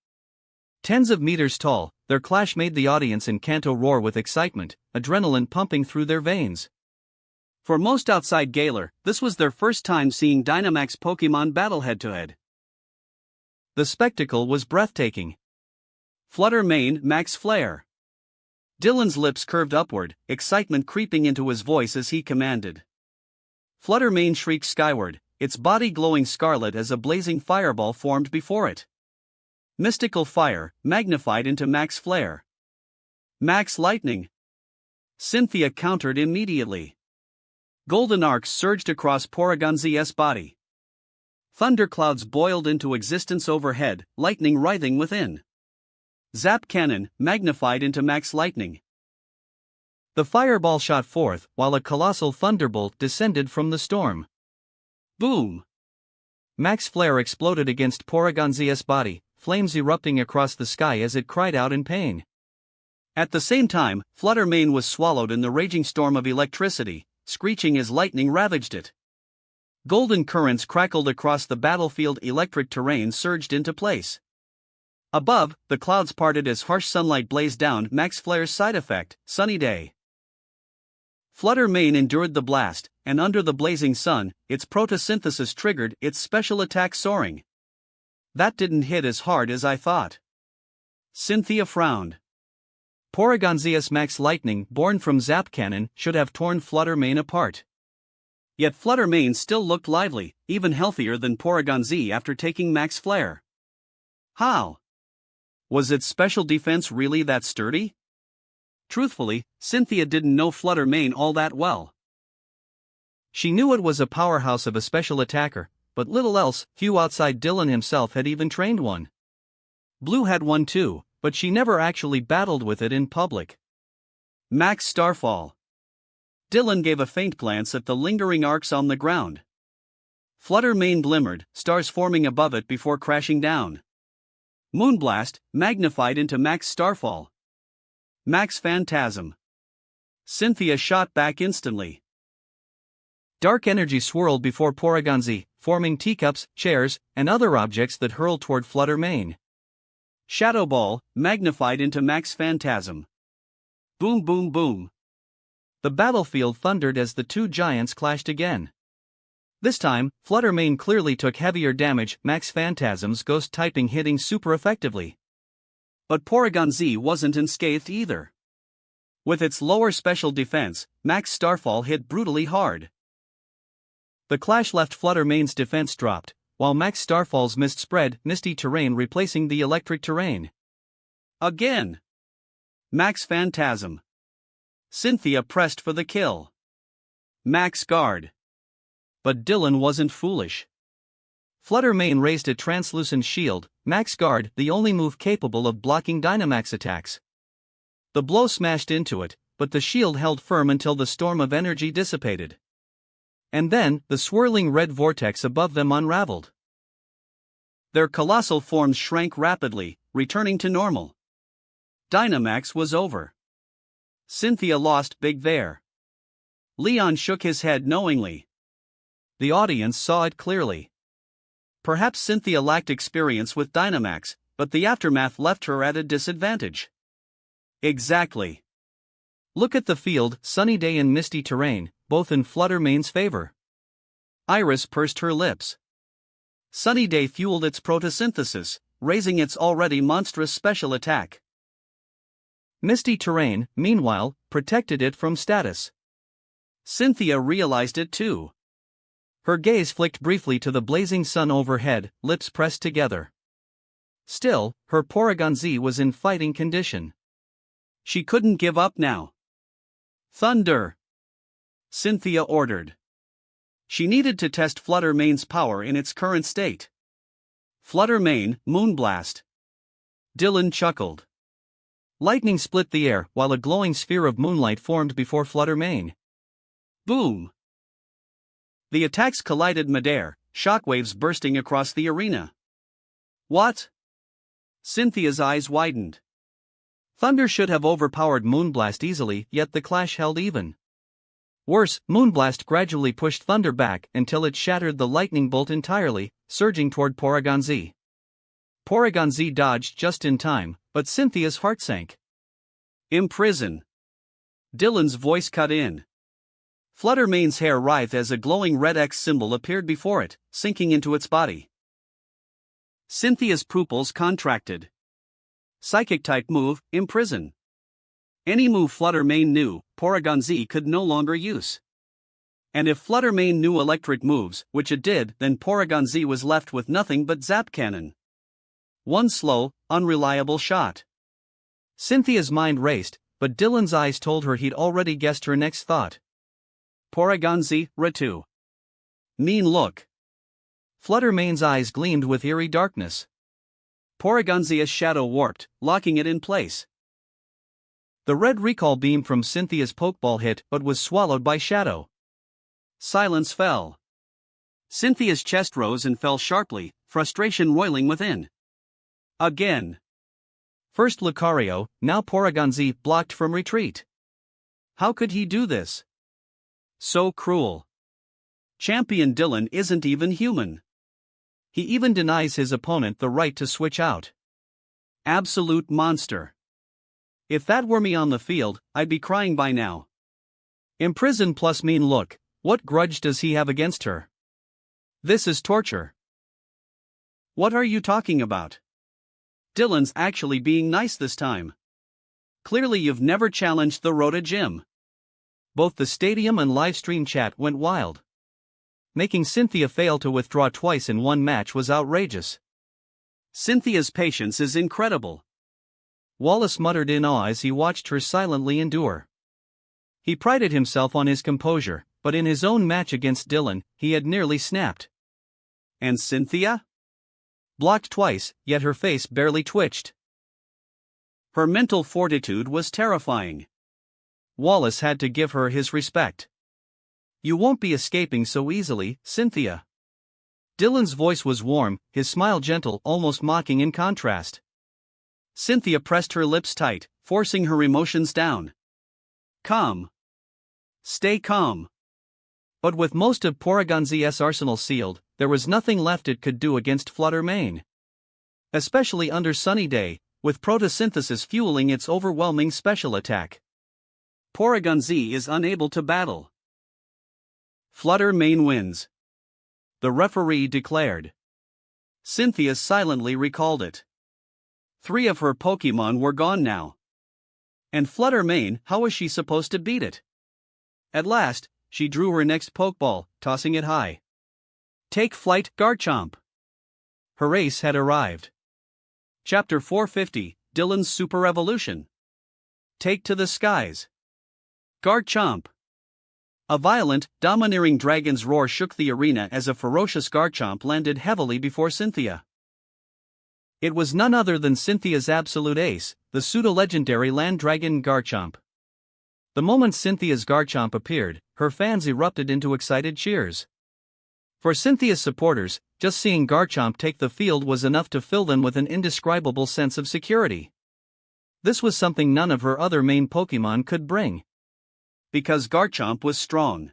Tens of meters tall, their clash made the audience in Kanto roar with excitement, adrenaline pumping through their veins. For most outside Galar, this was their first time seeing Dynamax Pokemon battle head-to-head. The spectacle was breathtaking. Flutter Mane, Max Flare. Dylan's lips curved upward, excitement creeping into his voice as he commanded. Flutter Mane shrieked skyward, its body glowing scarlet as a blazing fireball formed before it. Mystical Fire, magnified into Max Flare. Max Lightning. Cynthia countered immediately. Golden arcs surged across Porygon Z's body. Thunderclouds boiled into existence overhead, lightning writhing within. Zap cannon, magnified into max lightning. The fireball shot forth, while a colossal thunderbolt descended from the storm. Boom! Max flare exploded against Porygonzia's body, flames erupting across the sky as it cried out in pain. At the same time, Fluttermane was swallowed in the raging storm of electricity, screeching as lightning ravaged it. Golden currents crackled across the battlefield, electric terrain surged into place. Above, the clouds parted as harsh sunlight blazed down. Max Flare's side effect, sunny day. Fluttermane endured the blast, and under the blazing sun, its photosynthesis triggered its special attack, soaring. That didn't hit as hard as I thought. Cynthia frowned. Porygonzia's max lightning, born from Zap Cannon, should have torn Fluttermane apart. Yet Fluttermane still looked lively, even healthier than Porygonzia after taking Max Flare. How? Was its special defense really that sturdy? Truthfully, Cynthia didn't know Fluttermane all that well. She knew it was a powerhouse of a special attacker, but little else. Few outside Dylan himself had even trained one. Blue had one too, but she never actually battled with it in public. Max Starfall. Dylan gave a faint glance at the lingering arcs on the ground. Fluttermane glimmered, stars forming above it before crashing down. Moonblast, magnified into Max Starfall. Max Phantasm. Cynthia shot back instantly. Dark energy swirled before Porygonzia, forming teacups, chairs, and other objects that hurled toward Fluttermane. Shadow Ball, magnified into Max Phantasm. Boom boom boom. The battlefield thundered as the two giants clashed again. This time, Fluttermane clearly took heavier damage. Max Phantasm's ghost typing hitting super effectively. But Porygonzia wasn't unscathed either. With its lower special defense, Max Starfall hit brutally hard. The clash left Fluttermane's defense dropped, while Max Starfall's mist spread, misty terrain replacing the electric terrain. Again! Max Phantasm. Cynthia pressed for the kill. Max Guard. But Dylan wasn't foolish. Fluttermane raised a translucent shield, Max Guard, the only move capable of blocking Dynamax attacks. The blow smashed into it, but the shield held firm until the storm of energy dissipated. And then, the swirling red vortex above them unraveled. Their colossal forms shrank rapidly, returning to normal. Dynamax was over. Cynthia lost big there. Leon shook his head knowingly. The audience saw it clearly. Perhaps Cynthia lacked experience with Dynamax, but the aftermath left her at a disadvantage. Exactly. Look at the field, sunny day and misty terrain, both in Fluttermane's favor. Iris pursed her lips. Sunny day fueled its photosynthesis, raising its already monstrous special attack. Misty terrain, meanwhile, protected it from status. Cynthia realized it too. Her gaze flicked briefly to the blazing sun overhead, lips pressed together. Still, her Porygonzia was in fighting condition. She couldn't give up now. Thunder! Cynthia ordered. She needed to test Fluttermane's power in its current state. Fluttermane, Moonblast. Dylan chuckled. Lightning split the air while a glowing sphere of moonlight formed before Fluttermane. Boom! The attacks collided midair, shockwaves bursting across the arena. What? Cynthia's eyes widened. Thunder should have overpowered Moonblast easily, yet the clash held even. Worse, Moonblast gradually pushed Thunder back until it shattered the lightning bolt entirely, surging toward Porygonzia. Porygonzia dodged just in time, but Cynthia's heart sank. Imprison. Dylan's voice cut in. Fluttermane's hair writhed as a glowing red X symbol appeared before it, sinking into its body. Cynthia's pupils contracted. Psychic-type move, Imprison. Any move Fluttermane knew, Porygonzia could no longer use. And if Fluttermane knew electric moves, which it did, then Porygonzia was left with nothing but Zap Cannon. One slow, unreliable shot. Cynthia's mind raced, but Dylan's eyes told her he'd already guessed her next thought. Porygonzia, Ratu. Mean look. Fluttermane's eyes gleamed with eerie darkness. Porygonzia's shadow warped, locking it in place. The red recall beam from Cynthia's Pokeball hit but was swallowed by shadow. Silence fell. Cynthia's chest rose and fell sharply, frustration roiling within. Again. First Lucario, now Porygonzi, blocked from retreat. How could he do this? So cruel. Champion Dylan isn't even human. He even denies his opponent the right to switch out. Absolute monster. If that were me on the field, I'd be crying by now. Imprisoned plus mean look, what grudge does he have against her? This is torture. What are you talking about? Dylan's actually being nice this time. Clearly you've never challenged the Rota Gym. Both the stadium and live stream chat went wild. Making Cynthia fail to withdraw twice in one match was outrageous. Cynthia's patience is incredible. Wallace muttered in awe as he watched her silently endure. He prided himself on his composure, but in his own match against Dylan, he had nearly snapped. And Cynthia? Blocked twice, yet her face barely twitched. Her mental fortitude was terrifying. Wallace had to give her his respect. You won't be escaping so easily, Cynthia. Dylan's voice was warm, his smile gentle, almost mocking in contrast. Cynthia pressed her lips tight, forcing her emotions down. Calm. Stay calm. But with most of Porygonzi's arsenal sealed, there was nothing left it could do against Flutter Mane. Especially under Sunny Day, with photosynthesis fueling its overwhelming special attack. Porygonzi is unable to battle. Flutter Mane wins. The referee declared. Cynthia silently recalled it. 3 of her Pokémon were gone now. And Flutter Mane, how was she supposed to beat it? At last, she drew her next Pokeball, tossing it high. Take flight, Garchomp! Her ace had arrived. Chapter 450, Dylan's Super Evolution. Take to the skies. Garchomp! A violent, domineering dragon's roar shook the arena as a ferocious Garchomp landed heavily before Cynthia. It was none other than Cynthia's absolute ace, the pseudo-legendary land dragon Garchomp. The moment Cynthia's Garchomp appeared, her fans erupted into excited cheers. For Cynthia's supporters, just seeing Garchomp take the field was enough to fill them with an indescribable sense of security. This was something none of her other main Pokémon could bring. Because Garchomp was strong.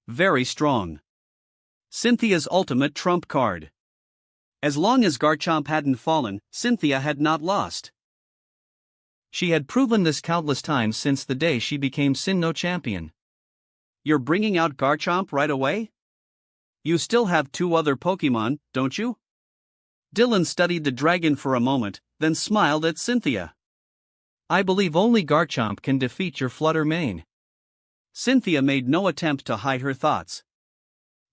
Very strong. Cynthia's ultimate trump card. As long as Garchomp hadn't fallen, Cynthia had not lost. She had proven this countless times since the day she became Sinnoh champion. You're bringing out Garchomp right away? You still have 2 other Pokémon, don't you? Dylan studied the dragon for a moment, then smiled at Cynthia. I believe only Garchomp can defeat your Flutter Mane. Cynthia made no attempt to hide her thoughts.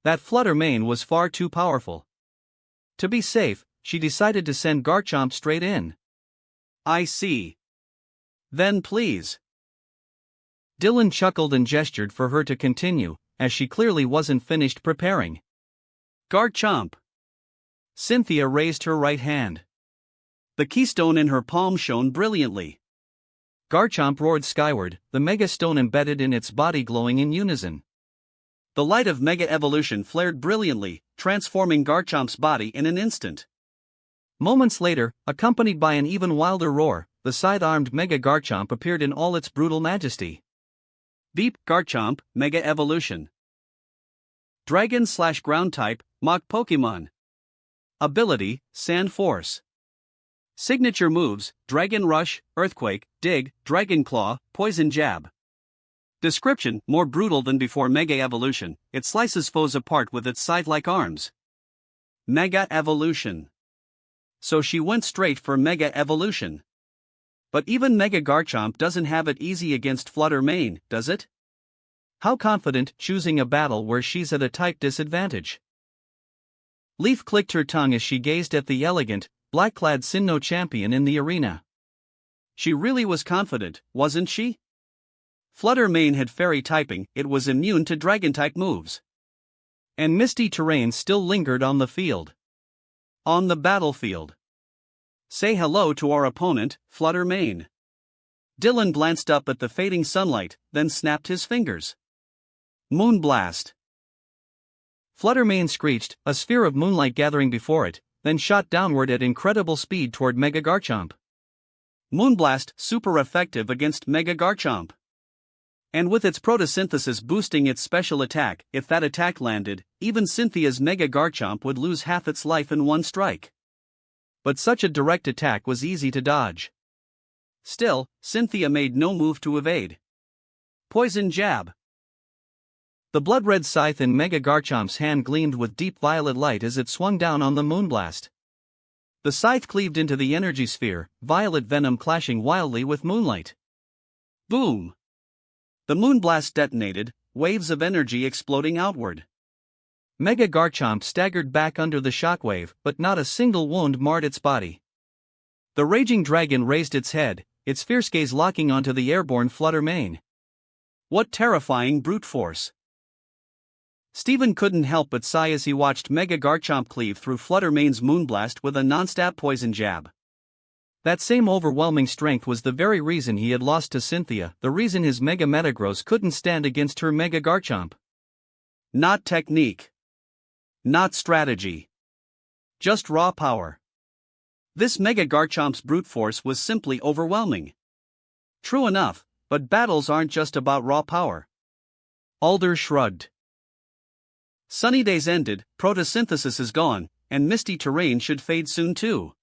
That Flutter Mane was far too powerful. To be safe, she decided to send Garchomp straight in. I see. Then please. Dylan chuckled and gestured for her to continue, as she clearly wasn't finished preparing. Garchomp! Cynthia raised her right hand. The keystone in her palm shone brilliantly. Garchomp roared skyward, the Mega Stone embedded in its body glowing in unison. The light of Mega Evolution flared brilliantly, transforming Garchomp's body in an instant. Moments later, accompanied by an even wilder roar, the scythe-armed Mega Garchomp appeared in all its brutal majesty. Beep, Garchomp, Mega Evolution. Dragon/Ground type, Mach Pokémon. Ability, Sand Force. Signature moves, Dragon Rush, Earthquake, Dig, Dragon Claw, Poison Jab. Description, more brutal than before Mega Evolution, it slices foes apart with its scythe-like arms. Mega Evolution. So she went straight for Mega Evolution. But even Mega Garchomp doesn't have it easy against Flutter Mane, does it? How confident choosing a battle where she's at a type disadvantage? Leaf clicked her tongue as she gazed at the elegant, black-clad Sinnoh champion in the arena. She really was confident, wasn't she? Flutter Mane had fairy typing, it was immune to dragon-type moves. And misty terrain still lingered on the field. On the battlefield. Say hello to our opponent, Flutter Mane. Dylan glanced up at the fading sunlight, then snapped his fingers. Moonblast. Flutter Mane screeched, a sphere of moonlight gathering before it, then shot downward at incredible speed toward Mega Garchomp. Moonblast super effective against Mega Garchomp. And with its photosynthesis boosting its special attack, if that attack landed, even Cynthia's Mega Garchomp would lose half its life in one strike. But such a direct attack was easy to dodge. Still, Cynthia made no move to evade. Poison Jab. The blood-red scythe in Mega Garchomp's hand gleamed with deep violet light as it swung down on the Moonblast. The scythe cleaved into the energy sphere, violet venom clashing wildly with moonlight. Boom! The Moonblast detonated, waves of energy exploding outward. Mega Garchomp staggered back under the shockwave, but not a single wound marred its body. The raging dragon raised its head, its fierce gaze locking onto the airborne Flutter Mane. What terrifying brute force! Steven couldn't help but sigh as he watched Mega Garchomp cleave through Flutter Mane's Moonblast with a non-stop poison jab. That same overwhelming strength was the very reason he had lost to Cynthia, the reason his Mega Metagross couldn't stand against her Mega Garchomp. Not technique. Not strategy. Just raw power. This Mega Garchomp's brute force was simply overwhelming. True enough, but battles aren't just about raw power. Alder shrugged. Sunny days ended, photosynthesis is gone, and misty terrain should fade soon too.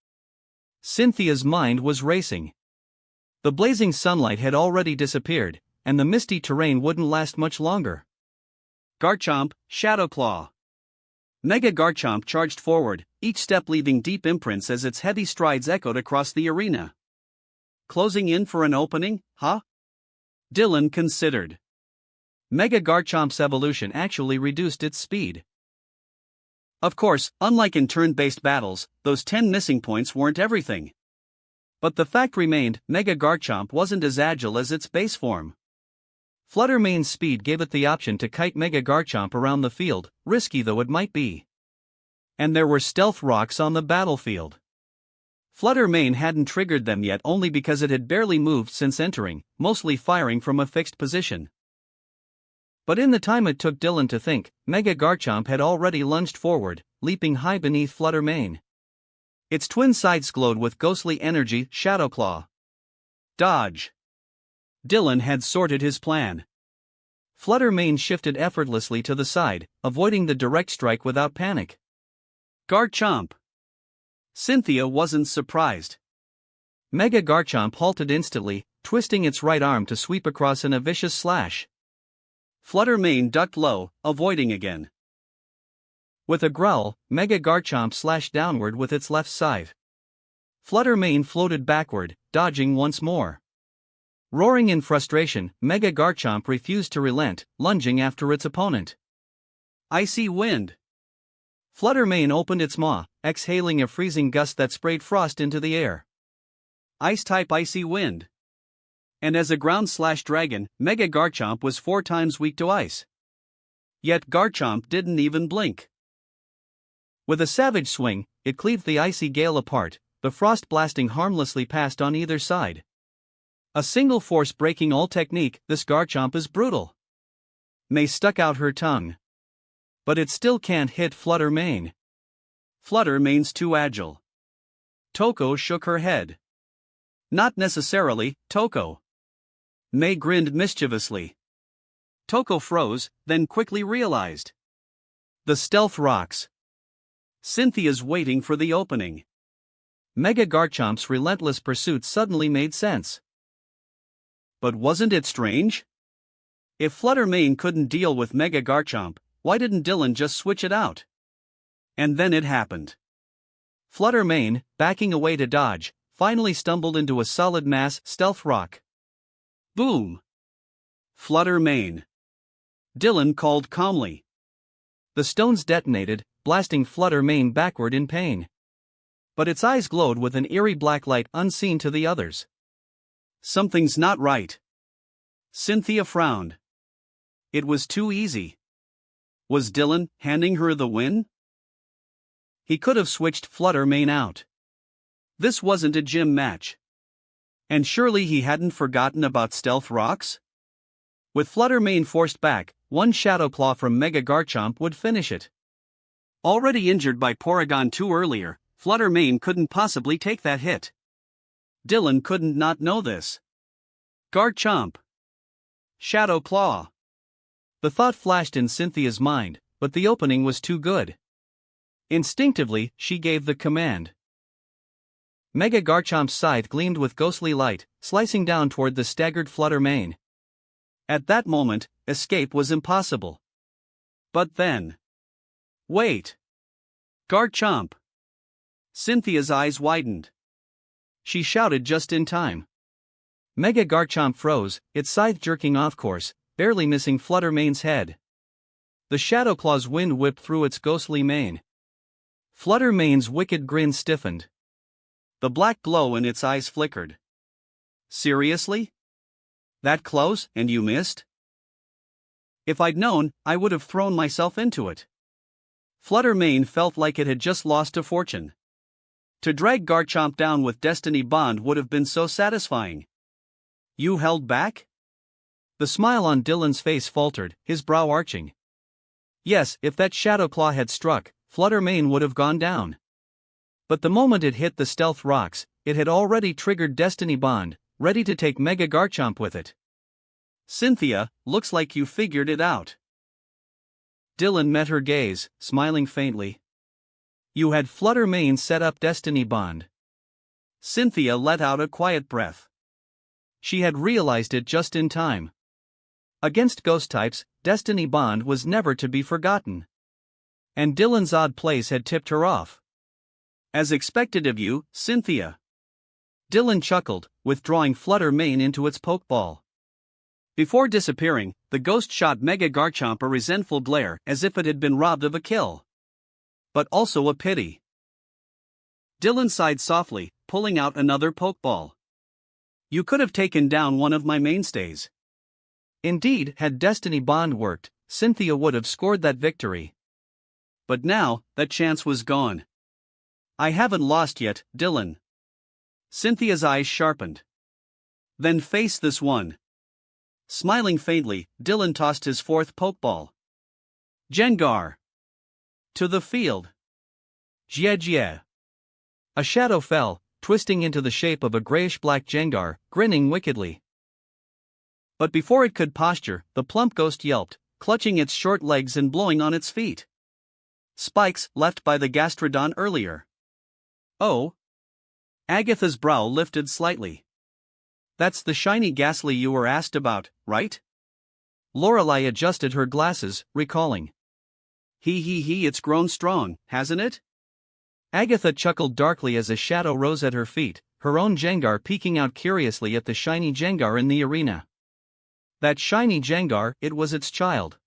Cynthia's mind was racing. The blazing sunlight had already disappeared, and the misty terrain wouldn't last much longer. Garchomp, Shadow Claw. Mega Garchomp charged forward, each step leaving deep imprints as its heavy strides echoed across the arena. Closing in for an opening, huh? Dylan considered. Mega Garchomp's evolution actually reduced its speed. Of course, unlike in turn-based battles, those 10 missing points weren't everything. But the fact remained, Mega Garchomp wasn't as agile as its base form. Flutter Mane's speed gave it the option to kite Mega Garchomp around the field, risky though it might be. And there were stealth rocks on the battlefield. Flutter Mane hadn't triggered them yet only because it had barely moved since entering, mostly firing from a fixed position. But in the time it took Dylan to think, Mega Garchomp had already lunged forward, leaping high beneath Flutter Mane. Its twin sides glowed with ghostly energy. Shadow Claw. Dodge. Dylan had sorted his plan. Flutter Mane shifted effortlessly to the side, avoiding the direct strike without panic. Garchomp. Cynthia wasn't surprised. Mega Garchomp halted instantly, twisting its right arm to sweep across in a vicious slash. Flutter Mane ducked low, avoiding again. With a growl, Mega Garchomp slashed downward with its left scythe. Flutter Mane floated backward, dodging once more. Roaring in frustration, Mega Garchomp refused to relent, lunging after its opponent. Icy Wind. Flutter Mane opened its maw, exhaling a freezing gust that sprayed frost into the air. Ice-type Icy Wind. And as a ground-slash dragon, Mega Garchomp was 4 times weak to ice. Yet Garchomp didn't even blink. With a savage swing, it cleaved the icy gale apart, the frost blasting harmlessly past on either side. A single force breaking all technique. This Garchomp is brutal. May stuck out her tongue. But it still can't hit Flutter Mane. Flutter Mane's too agile. Toko shook her head. Not necessarily, Toko. May grinned mischievously. Toko froze, then quickly realized. The stealth rocks. Cynthia's waiting for the opening. Mega Garchomp's relentless pursuit suddenly made sense. But wasn't it strange? If Flutter Mane couldn't deal with Mega Garchomp, why didn't Dylan just switch it out? And then it happened. Flutter Mane, backing away to dodge, finally stumbled into a solid mass stealth rock. Boom! Flutter Mane. Dylan called calmly. The stones detonated, blasting Flutter Mane backward in pain. But its eyes glowed with an eerie black light unseen to the others. Something's not right. Cynthia frowned. It was too easy. Was Dylan handing her the win? He could have switched Flutter Mane out. This wasn't a gym match. And surely he hadn't forgotten about stealth rocks? With Flutter Mane forced back, one Shadow Claw from Mega Garchomp would finish it. Already injured by Porygon 2 earlier, Flutter Mane couldn't possibly take that hit. Dylan couldn't not know this. Garchomp. Shadow Claw. The thought flashed in Cynthia's mind, but the opening was too good. Instinctively, she gave the command. Mega Garchomp's scythe gleamed with ghostly light, slicing down toward the staggered Flutter Mane. At that moment, escape was impossible. But then... Wait! Garchomp! Cynthia's eyes widened. She shouted just in time. Mega Garchomp froze, its scythe jerking off course, barely missing Flutter Mane's head. The Shadow Claw's wind whipped through its ghostly mane. Flutter Mane's wicked grin stiffened. The black glow in its eyes flickered. Seriously? That close, and you missed? If I'd known, I would have thrown myself into it. Flutter Mane felt like it had just lost a fortune. To drag Garchomp down with Destiny Bond would have been so satisfying. You held back? The smile on Dylan's face faltered, his brow arching. Yes, if that Shadow Claw had struck, Flutter Mane would have gone down. But the moment it hit the stealth rocks, it had already triggered Destiny Bond, ready to take Mega Garchomp with it. Cynthia, looks like you figured it out. Dylan met her gaze, smiling faintly. You had Flutter Mane set up Destiny Bond. Cynthia let out a quiet breath. She had realized it just in time. Against ghost types, Destiny Bond was never to be forgotten. And Dylan's odd place had tipped her off. As expected of you, Cynthia. Dylan chuckled, withdrawing Flutter Mane into its pokeball. Before disappearing, the ghost shot Mega Garchomp a resentful glare as if it had been robbed of a kill. But also a pity. Dylan sighed softly, pulling out another pokeball. You could have taken down one of my mainstays. Indeed, had Destiny Bond worked, Cynthia would have scored that victory. But now, that chance was gone. I haven't lost yet, Dylan. Cynthia's eyes sharpened. Then face this one. Smiling faintly, Dylan tossed his fourth pokeball. Gengar. To the field. Jie. A shadow fell, twisting into the shape of a grayish-black Gengar, grinning wickedly. But before it could posture, the plump ghost yelped, clutching its short legs and blowing on its feet. Spikes left by the Gastrodon earlier. Oh. Agatha's brow lifted slightly. That's the shiny Ghastly you were asked about, right? Lorelei adjusted her glasses, recalling. It's grown strong, hasn't it? Agatha chuckled darkly as a shadow rose at her feet, her own Gengar peeking out curiously at the shiny Gengar in the arena. That shiny Gengar, it was its child.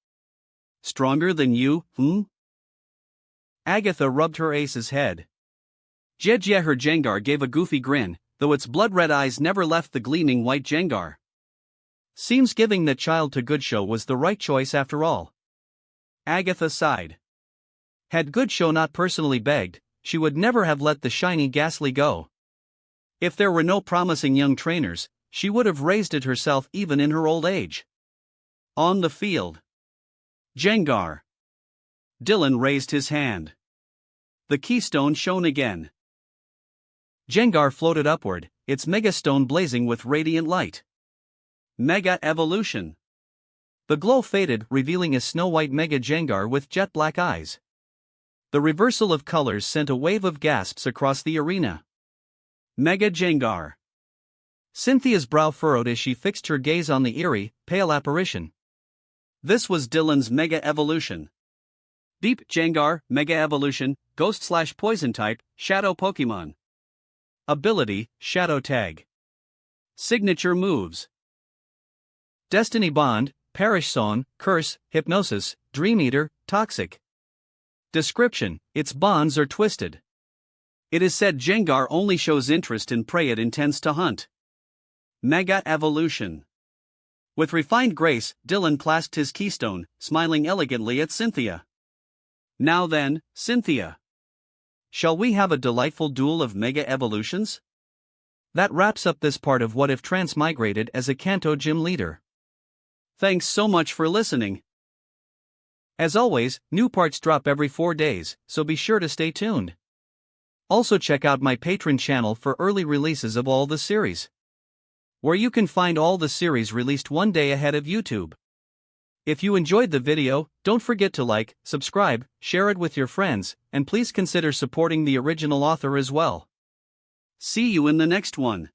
Stronger than you, Agatha rubbed her ace's head. Jie, her Gengar gave a goofy grin, though its blood-red eyes never left the gleaming white Gengar. Seems giving that child to Goodshow was the right choice after all. Agatha sighed. Had Goodshow not personally begged, she would never have let the shiny Ghastly go. If there were no promising young trainers, she would have raised it herself even in her old age. On the field. Gengar. Dylan raised his hand. The keystone shone again. Gengar floated upward, its megastone blazing with radiant light. Mega Evolution. The glow faded, revealing a snow-white Mega Gengar with jet-black eyes. The reversal of colors sent a wave of gasps across the arena. Mega Gengar. Cynthia's brow furrowed as she fixed her gaze on the eerie, pale apparition. This was Dylan's Mega Evolution. Deep Gengar, Mega Evolution, Ghost/Poison type, Shadow Pokemon. Ability, Shadow Tag. Signature moves. Destiny Bond, Perish Zone, Curse, Hypnosis, Dream Eater, Toxic. Description: its bonds are twisted. It is said Gengar only shows interest in prey it intends to hunt. Mega Evolution. With refined grace, Dylan clasped his keystone, smiling elegantly at Cynthia. Now then, Cynthia. Shall we have a delightful duel of mega evolutions? That wraps up this part of What If Transmigrated as a Kanto gym leader. Thanks so much for listening. As always, new parts drop every 4 days, so be sure to stay tuned. Also check out my Patreon channel for early releases of all the series, where you can find all the series released one day ahead of YouTube. If you enjoyed the video, don't forget to like, subscribe, share it with your friends, and please consider supporting the original author as well. See you in the next one.